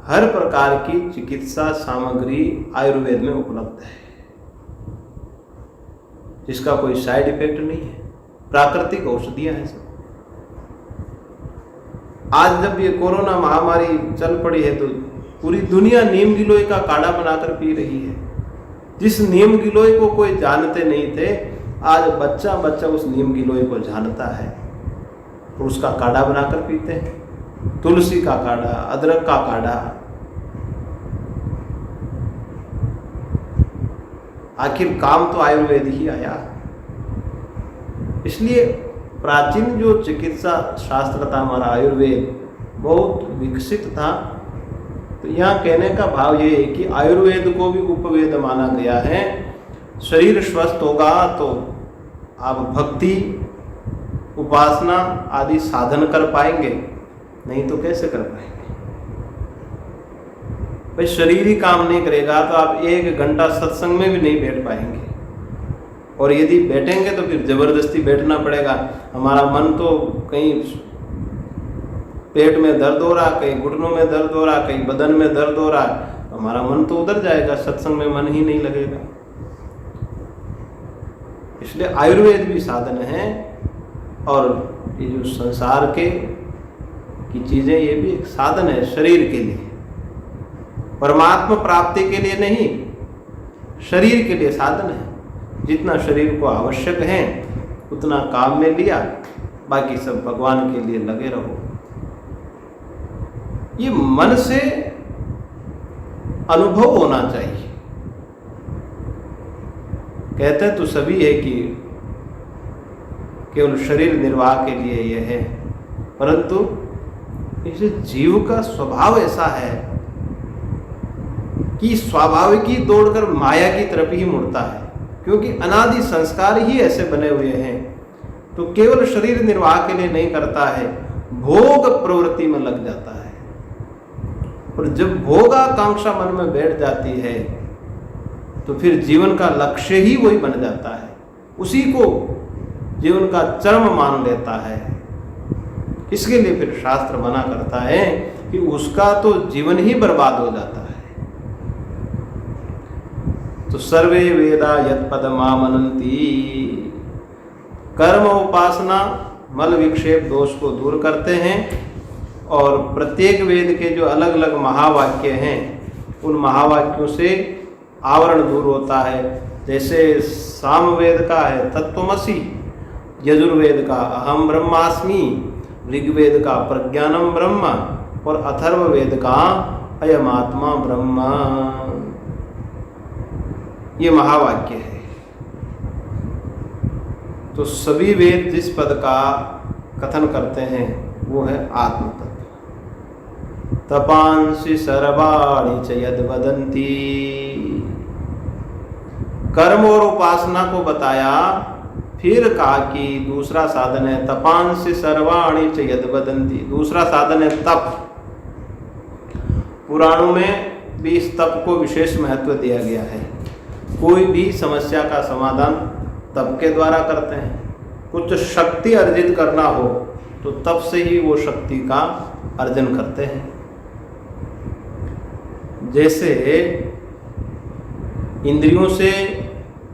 हर प्रकार की चिकित्सा सामग्री आयुर्वेद में उपलब्ध है, जिसका कोई साइड इफेक्ट नहीं है, प्राकृतिक औषधियां हैं सब। आज जब ये कोरोना महामारी चल पड़ी है तो पूरी दुनिया नीम गिलोय का काढ़ा बनाकर पी रही है। जिस नीम गिलोय को कोई जानते नहीं थे, आज बच्चा बच्चा उस नीम गिलोय को जानता है और उसका काढ़ा बनाकर पीते हैं। तुलसी का काढ़ा, अदरक का काढ़ा। आखिर काम तो आयुर्वेद ही आया। इसलिए प्राचीन जो चिकित्सा शास्त्र था हमारा आयुर्वेद, बहुत विकसित था। तो यहाँ कहने का भाव ये है कि आयुर्वेद को भी उपवेद माना गया है। शरीर स्वस्थ होगा तो आप भक्ति, उपासना आदि साधन कर पाएंगे, नहीं तो कैसे कर पाएंगे? भाई शरीर ही काम नहीं करेगा तो आप 1 घंटा सत्संग में भी नहीं बैठ पाएंगे, और यदि बैठेंगे तो फिर जबरदस्ती बैठना पड़ेगा। हमारा मन तो कहीं पेट में दर्द हो रहा, कहीं घुटनों में दर्द हो रहा, कहीं बदन में दर्द हो रहा, तो हमारा मन तो उधर जाएगा, सत्संग में मन ही नहीं लगेगा। इसलिए आयुर्वेद भी साधन है, और ये जो संसार की चीजें ये भी एक साधन है शरीर के लिए, परमात्मा प्राप्ति के लिए नहीं, शरीर के लिए साधन है। जितना शरीर को आवश्यक है उतना काम में लिया, बाकी सब भगवान के लिए लगे रहो। ये मन से अनुभव होना चाहिए। कहते तो सभी है कि केवल शरीर निर्वाह के लिए यह है, परंतु इस जीव का स्वभाव ऐसा है कि स्वाभाविक ही दौड़कर माया की तरफ ही मुड़ता है, क्योंकि अनादि संस्कार ही ऐसे बने हुए हैं। तो केवल शरीर निर्वाह के लिए नहीं करता है, भोग प्रवृत्ति में लग जाता है। और जब भोगाकांक्षा मन में बैठ जाती है तो फिर जीवन का लक्ष्य ही वही बन जाता है। उसी को जीवन का चरम मान लेता है। इसके लिए फिर शास्त्र मना करता है कि उसका तो जीवन ही बर्बाद हो जाता है। तो सर्वे वेदा यत्पदमामनन्ति, कर्म उपासना मल विक्षेप दोष को दूर करते हैं और प्रत्येक वेद के जो अलग अलग महावाक्य हैं उन महावाक्यों से आवरण दूर होता है। जैसे सामवेद का है तत्त्वमसि, यजुर्वेद का अहम ब्रह्मास्मि, ऋग्वेद का प्रज्ञानम ब्रह्म और अथर्ववेद का अयमात्मा ब्रह्म। ये महावाक्य है। तो सभी वेद जिस पद का कथन करते हैं वो है आत्म तत्व। तपांसि सर्वाणि च यद वदन्ति, कर्म और उपासना को बताया, फिर कहा कि दूसरा साधन है तपांसि सर्वाणि च यद वदन्ति, दूसरा साधन है तप। पुराणों में भी इस तप को विशेष महत्व दिया गया है। कोई भी समस्या का समाधान तप के द्वारा करते हैं। कुछ शक्ति अर्जित करना हो तो तप से ही वो शक्ति का अर्जन करते हैं। जैसे इंद्रियों से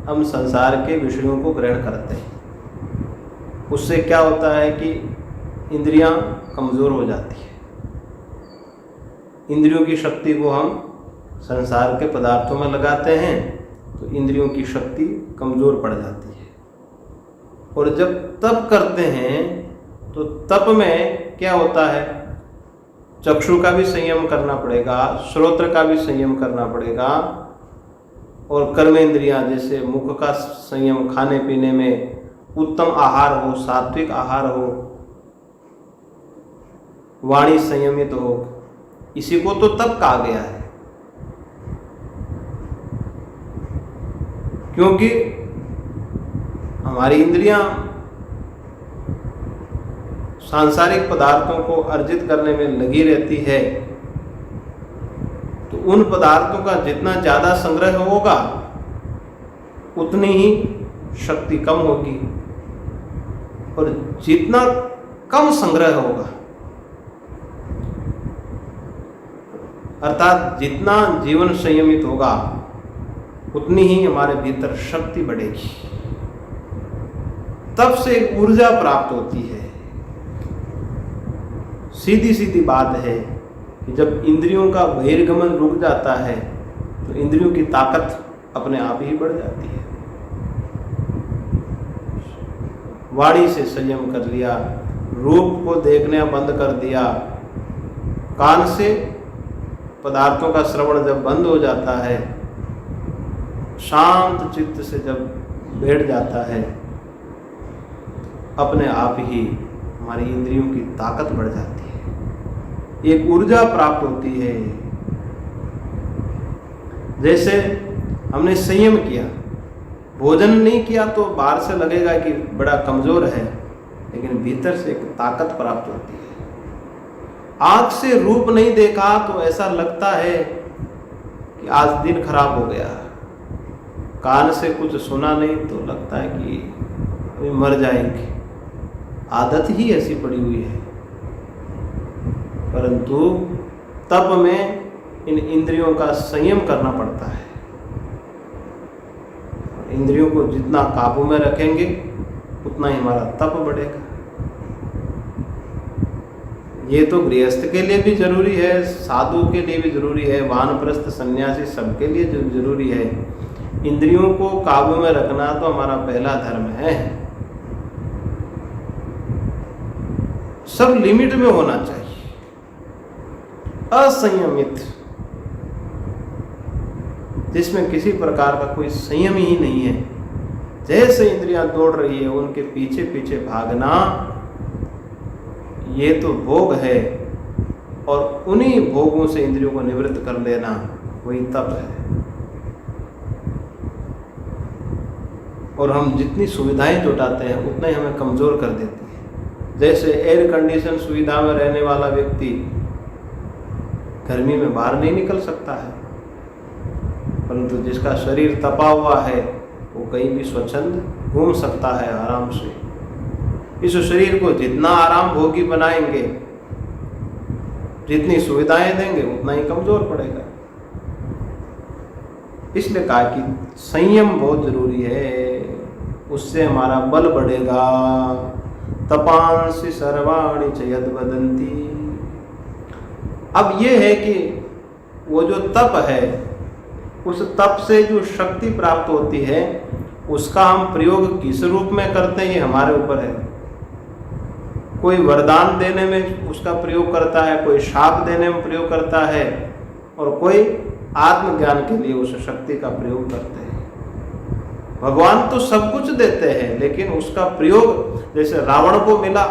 हम संसार के विषयों को ग्रहण करते हैं, उससे क्या होता है कि इंद्रियां कमज़ोर हो जाती है। इंद्रियों की शक्ति को हम संसार के पदार्थों में लगाते हैं तो इंद्रियों की शक्ति कमज़ोर पड़ जाती है। और जब तप करते हैं तो तप में क्या होता है, चक्षु का भी संयम करना पड़ेगा, श्रोत्र का भी संयम करना पड़ेगा और कर्मेंद्रियां जैसे मुख का संयम, खाने पीने में उत्तम आहार हो, सात्विक आहार हो, वाणी संयमित हो, इसी को तो तप कहा गया है। क्योंकि हमारी इंद्रियां सांसारिक पदार्थों को अर्जित करने में लगी रहती है, तो उन पदार्थों का जितना ज़्यादा संग्रह होगा उतनी ही शक्ति कम होगी, और जितना कम संग्रह होगा अर्थात जितना जीवन संयमित होगा उतनी ही हमारे भीतर शक्ति बढ़ेगी। तब से एक ऊर्जा प्राप्त होती है। सीधी सीधी बात है कि जब इंद्रियों का बहिर्गमन रुक जाता है तो इंद्रियों की ताकत अपने आप ही बढ़ जाती है। वाणी से संयम कर लिया, रूप को देखना बंद कर दिया, कान से पदार्थों का श्रवण जब बंद हो जाता है, शांत चित्त से जब बैठ जाता है, अपने आप ही हमारी इंद्रियों की ताकत बढ़ जाती है, एक ऊर्जा प्राप्त होती है। जैसे हमने संयम किया, भोजन नहीं किया तो बाहर से लगेगा कि बड़ा कमजोर है, लेकिन भीतर से एक ताकत प्राप्त होती है। आँख से रूप नहीं देखा तो ऐसा लगता है कि आज दिन खराब हो गया, कान से कुछ सुना नहीं तो लगता है कि अभी मर जाएंगे, आदत ही ऐसी पड़ी हुई है। परंतु तप में इन इंद्रियों का संयम करना पड़ता है। इंद्रियों को जितना काबू में रखेंगे उतना ही हमारा तप बढ़ेगा। ये तो गृहस्थ के लिए भी जरूरी है, साधु के लिए भी जरूरी है, वानप्रस्थ सन्यासी सबके लिए जो जरूरी है। इंद्रियों को काबू में रखना तो हमारा पहला धर्म है। सब लिमिट में होना चाहिए, असंयमित, जिसमें किसी प्रकार का कोई संयम ही नहीं है। जैसे इंद्रियां दौड़ रही है उनके पीछे पीछे भागना, ये तो भोग है, और उन्हीं भोगों से इंद्रियों को निवृत्त कर लेना वही तप है। और हम जितनी सुविधाएं जुटाते हैं उतना ही हमें कमजोर कर देती है। जैसे एयर कंडीशन सुविधा में रहने वाला व्यक्ति गर्मी में बाहर नहीं निकल सकता है, परंतु जिसका शरीर तपा हुआ है वो कहीं भी स्वच्छंद घूम सकता है आराम से। इस शरीर को जितना आराम भोगी बनाएंगे, जितनी सुविधाएं देंगे, उतना ही कमजोर पड़ेगा। इसलिए कहा कि संयम बहुत जरूरी है, उससे हमारा बल बढ़ेगा। तपांसि सर्वाणि च यद् वदन्ति। अब ये है कि वो जो तप है, उस तप से जो शक्ति प्राप्त होती है, उसका हम प्रयोग किस रूप में करते हैं ये हमारे ऊपर है। कोई वरदान देने में उसका प्रयोग करता है, कोई शाप देने में प्रयोग करता है, और कोई आत्मज्ञान के लिए उस शक्ति का प्रयोग करते हैं। भगवान तो सब कुछ देते हैं, लेकिन उसका प्रयोग, जैसे रावण को मिला,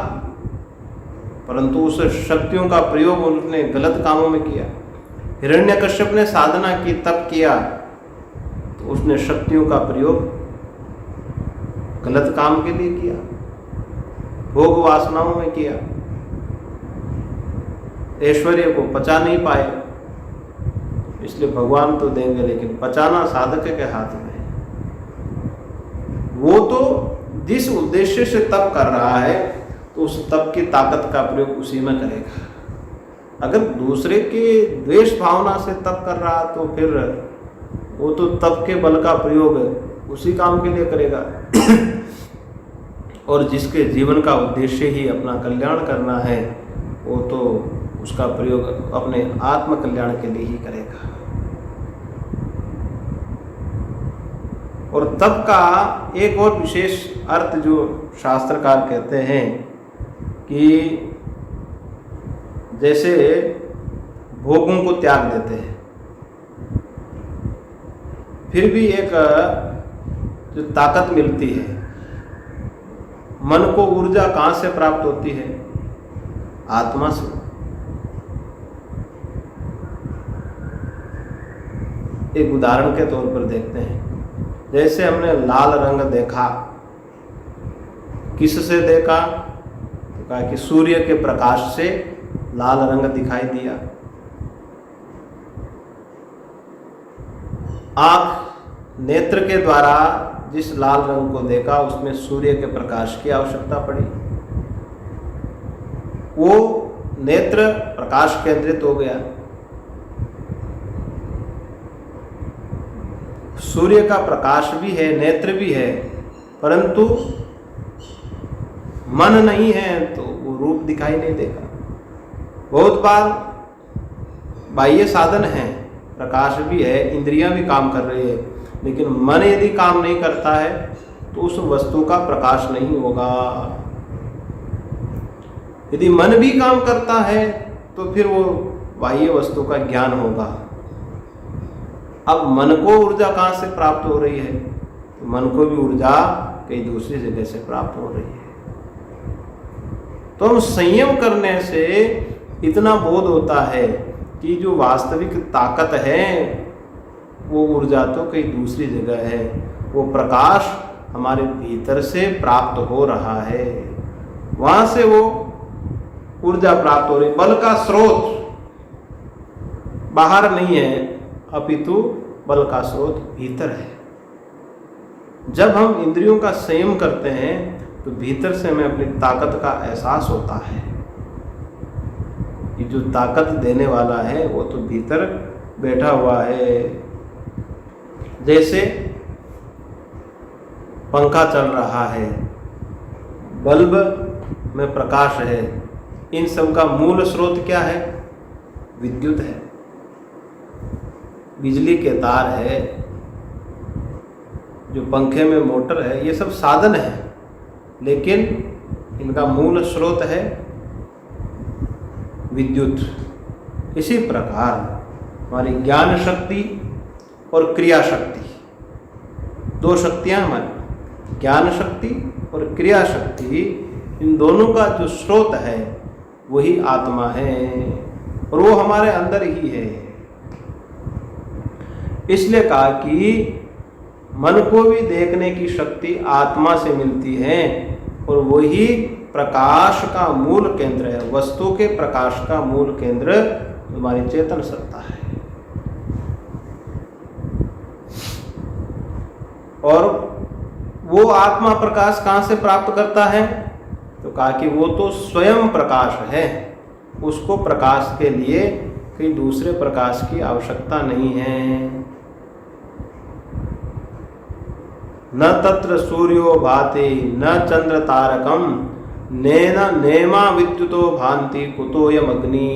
परंतु उस शक्तियों का प्रयोग उसने गलत कामों में किया। हिरण्यकश्यप ने साधना की, तप किया, तो उसने शक्तियों का प्रयोग गलत काम के लिए किया, भोग वासनाओं में किया, ऐश्वर्य को पचा नहीं पाए। इसलिए भगवान तो देंगे, लेकिन पचाना साधक के हाथ में है। वो तो जिस उद्देश्य से तप कर रहा है, तो उस तप की ताकत का प्रयोग उसी में करेगा। अगर दूसरे के द्वेष भावना से तप कर रहा, तो फिर वो तो तप के बल का प्रयोग उसी काम के लिए करेगा। और जिसके जीवन का उद्देश्य ही अपना कल्याण करना है, वो तो उसका प्रयोग अपने आत्म कल्याण के लिए ही करेगा। और तप का एक और विशेष अर्थ जो शास्त्रकार कहते हैं कि जैसे भोगों को त्याग देते हैं, फिर भी एक जो ताकत मिलती है, मन को ऊर्जा कहाँ से प्राप्त होती है? आत्मा से। एक उदाहरण के तौर पर देखते हैं, जैसे हमने लाल रंग देखा, किससे देखा? तो कहा कि सूर्य के प्रकाश से लाल रंग दिखाई दिया। आँख नेत्र के द्वारा जिस लाल रंग को देखा, उसमें सूर्य के प्रकाश की आवश्यकता पड़ी, वो नेत्र प्रकाश केंद्रित हो गया। सूर्य का प्रकाश भी है, नेत्र भी है, परंतु मन नहीं है तो वो रूप दिखाई नहीं देगा। बहुत बार बाह्य साधन है, प्रकाश भी है, इंद्रियां भी काम कर रही है, लेकिन मन यदि काम नहीं करता है तो उस वस्तु का प्रकाश नहीं होगा। यदि मन भी काम करता है तो फिर वो बाह्य वस्तु का ज्ञान होगा। अब मन को ऊर्जा कहाँ से प्राप्त हो रही है? तो मन को भी ऊर्जा कहीं दूसरी जगह से प्राप्त हो रही है। तो हम संयम करने से इतना बोध होता है कि जो वास्तविक ताकत है वो ऊर्जा तो कहीं दूसरी जगह है, वो प्रकाश हमारे भीतर से प्राप्त हो रहा है, वहाँ से वो ऊर्जा प्राप्त हो रही। बल का स्रोत बाहर नहीं है, अपितु बल का स्रोत भीतर है। जब हम इंद्रियों का संयम करते हैं तो भीतर से हमें अपनी ताकत का एहसास होता है कि जो ताकत देने वाला है वो तो भीतर बैठा हुआ है। जैसे पंखा चल रहा है, बल्ब में प्रकाश है, इन सब का मूल स्रोत क्या है? विद्युत है, बिजली के तार है, जो पंखे में मोटर है, ये सब साधन है, लेकिन इनका मूल स्रोत है विद्युत। इसी प्रकार हमारी ज्ञान शक्ति और क्रिया शक्ति, दो शक्तियां हमारी, ज्ञान शक्ति और क्रिया शक्ति, इन दोनों का जो स्रोत है वही आत्मा है और वो हमारे अंदर ही है। इसलिए कहा कि मन को भी देखने की शक्ति आत्मा से मिलती है और वही प्रकाश का मूल केंद्र है। वस्तु के प्रकाश का मूल केंद्र हमारी चेतन सत्ता है। और वो आत्मा प्रकाश कहाँ से प्राप्त करता है? तो कहा कि वो तो स्वयं प्रकाश है, उसको प्रकाश के लिए कोई दूसरे प्रकाश की आवश्यकता नहीं है। न तत्र सूर्यो भाति न चंद्र तारकम नेमा विद्युतो भांति कुतोयम अग्नि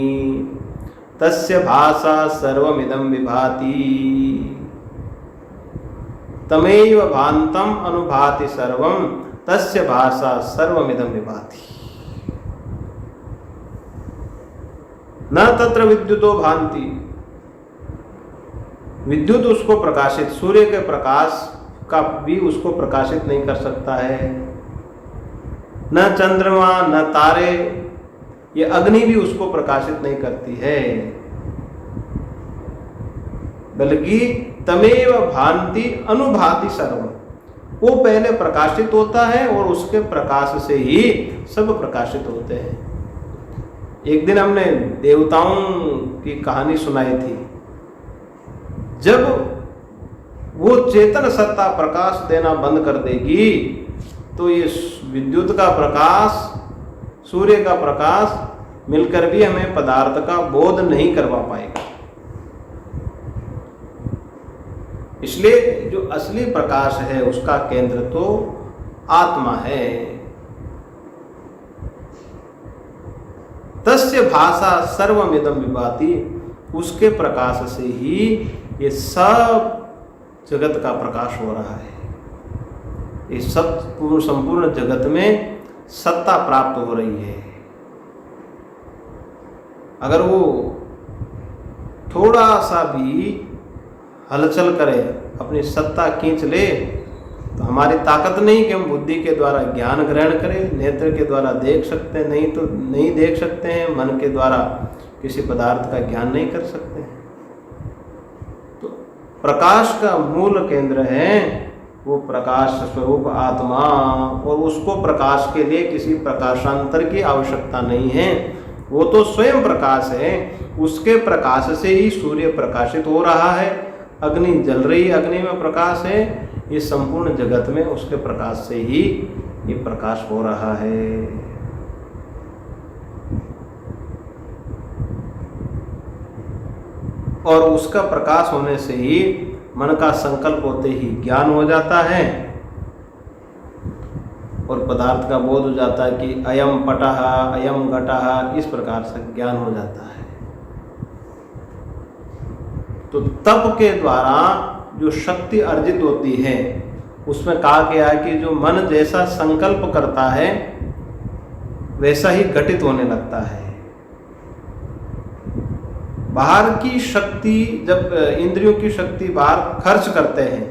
तस्य भासा सर्वमिदं विभाति तमेव भान्तम अनुभाति सर्वम तस्य भासा सर्वमिदं विभाति। न तत्र विद्युतो भांति, विद्युत उसको प्रकाशित, सूर्य के प्रकाश का भी उसको प्रकाशित नहीं कर सकता है, न चंद्रमा न तारे, ये अग्नि भी उसको प्रकाशित नहीं करती है, बल्कि तमेव भांति अनुभाति सर्वम, वो पहले प्रकाशित होता है और उसके प्रकाश से ही सब प्रकाशित होते हैं। एक दिन हमने देवताओं की कहानी सुनाई थी। जब वो चेतन सत्ता प्रकाश देना बंद कर देगी तो ये विद्युत का प्रकाश, सूर्य का प्रकाश मिलकर भी हमें पदार्थ का बोध नहीं करवा पाएगा। इसलिए जो असली प्रकाश है उसका केंद्र तो आत्मा है। तस्य भाषा सर्वमिदं विभाति, उसके प्रकाश से ही ये सब जगत का प्रकाश हो रहा है। ये सब संपूर्ण जगत में सत्ता प्राप्त हो रही है। अगर वो थोड़ा सा भी हलचल करे, अपनी सत्ता खींच ले, तो हमारी ताकत नहीं कि हम बुद्धि के द्वारा ज्ञान ग्रहण करें, नेत्र के द्वारा देख सकते हैं, नहीं तो नहीं देख सकते हैं, मन के द्वारा किसी पदार्थ का ज्ञान नहीं कर सकते हैं। तो प्रकाश का मूल केंद्र है वो प्रकाश स्वरूप आत्मा, और उसको प्रकाश के लिए किसी प्रकाशांतर की आवश्यकता नहीं है। वो तो स्वयं प्रकाश है, उसके प्रकाश से ही सूर्य प्रकाशित हो रहा है, अग्नि जल रही, अग्नि में प्रकाश है, ये संपूर्ण जगत में उसके प्रकाश से ही ये प्रकाश हो रहा है। और उसका प्रकाश होने से ही मन का संकल्प होते ही ज्ञान हो जाता है और पदार्थ का बोध हो जाता है कि अयम पटः अयम घटः, इस प्रकार से ज्ञान हो जाता है। तो तप के द्वारा जो शक्ति अर्जित होती है उसमें कहा गया है कि जो मन जैसा संकल्प करता है वैसा ही घटित होने लगता है। बाहर की शक्ति, जब इंद्रियों की शक्ति बाहर खर्च करते हैं,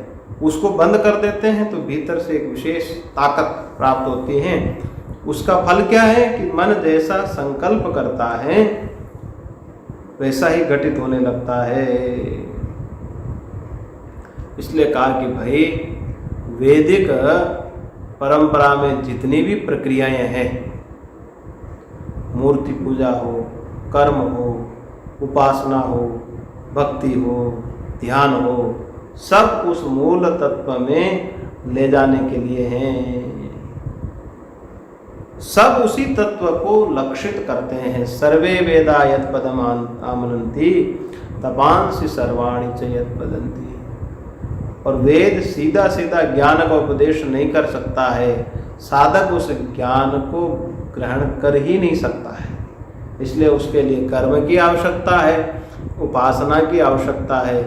उसको बंद कर देते हैं, तो भीतर से एक विशेष ताकत प्राप्त होती है। उसका फल क्या है कि मन जैसा संकल्प करता है वैसा ही घटित होने लगता है। इसलिए कहा कि भाई वैदिक परंपरा में जितनी भी प्रक्रियाएं हैं, मूर्ति पूजा हो, कर्म हो, उपासना हो, भक्ति हो, ध्यान हो, सब उस मूल तत्व में ले जाने के लिए हैं। सब उसी तत्व को लक्षित करते हैं। सर्वे वेदा यत् पदम आमनन्ति तपांसि सर्वाणि च यत् वदन्ति। और वेद सीधा सीधा ज्ञान का उपदेश नहीं कर सकता है, साधक उस ज्ञान को ग्रहण कर ही नहीं सकता है। इसलिए उसके लिए कर्म की आवश्यकता है, उपासना की आवश्यकता है,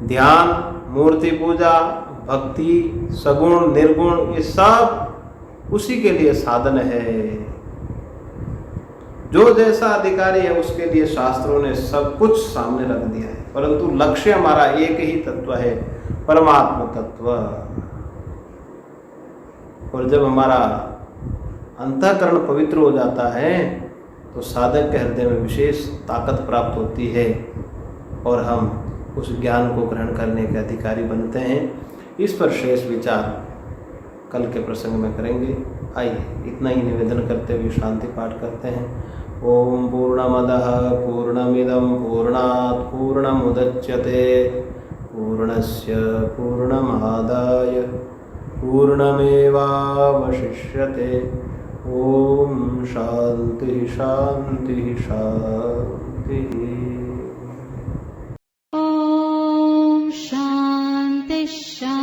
ध्यान, मूर्ति पूजा, भक्ति, सगुण निर्गुण, ये सब उसी के लिए साधन है। जो जैसा अधिकारी है उसके लिए शास्त्रों ने सब कुछ सामने रख दिया है, परंतु लक्ष्य हमारा एक ही तत्व है, परमात्मा तत्व। और जब हमारा अंतःकरण पवित्र हो जाता है तो साधक के हृदय में विशेष ताकत प्राप्त होती है और हम उस ज्ञान को ग्रहण करने के अधिकारी बनते हैं। इस पर शेष विचार कल के प्रसंग में करेंगे। आइए इतना ही निवेदन करते हुए शांति पाठ करते हैं। ओम पूर्णमदः पूर्णमिदं पूर्णात् पूर्णमुदच्यते पूर्णस्य पूर्णमादाय पूर्णमेवावशिष्यते। ओम शांति शांति शांति। ॐ शान्ति शान्ति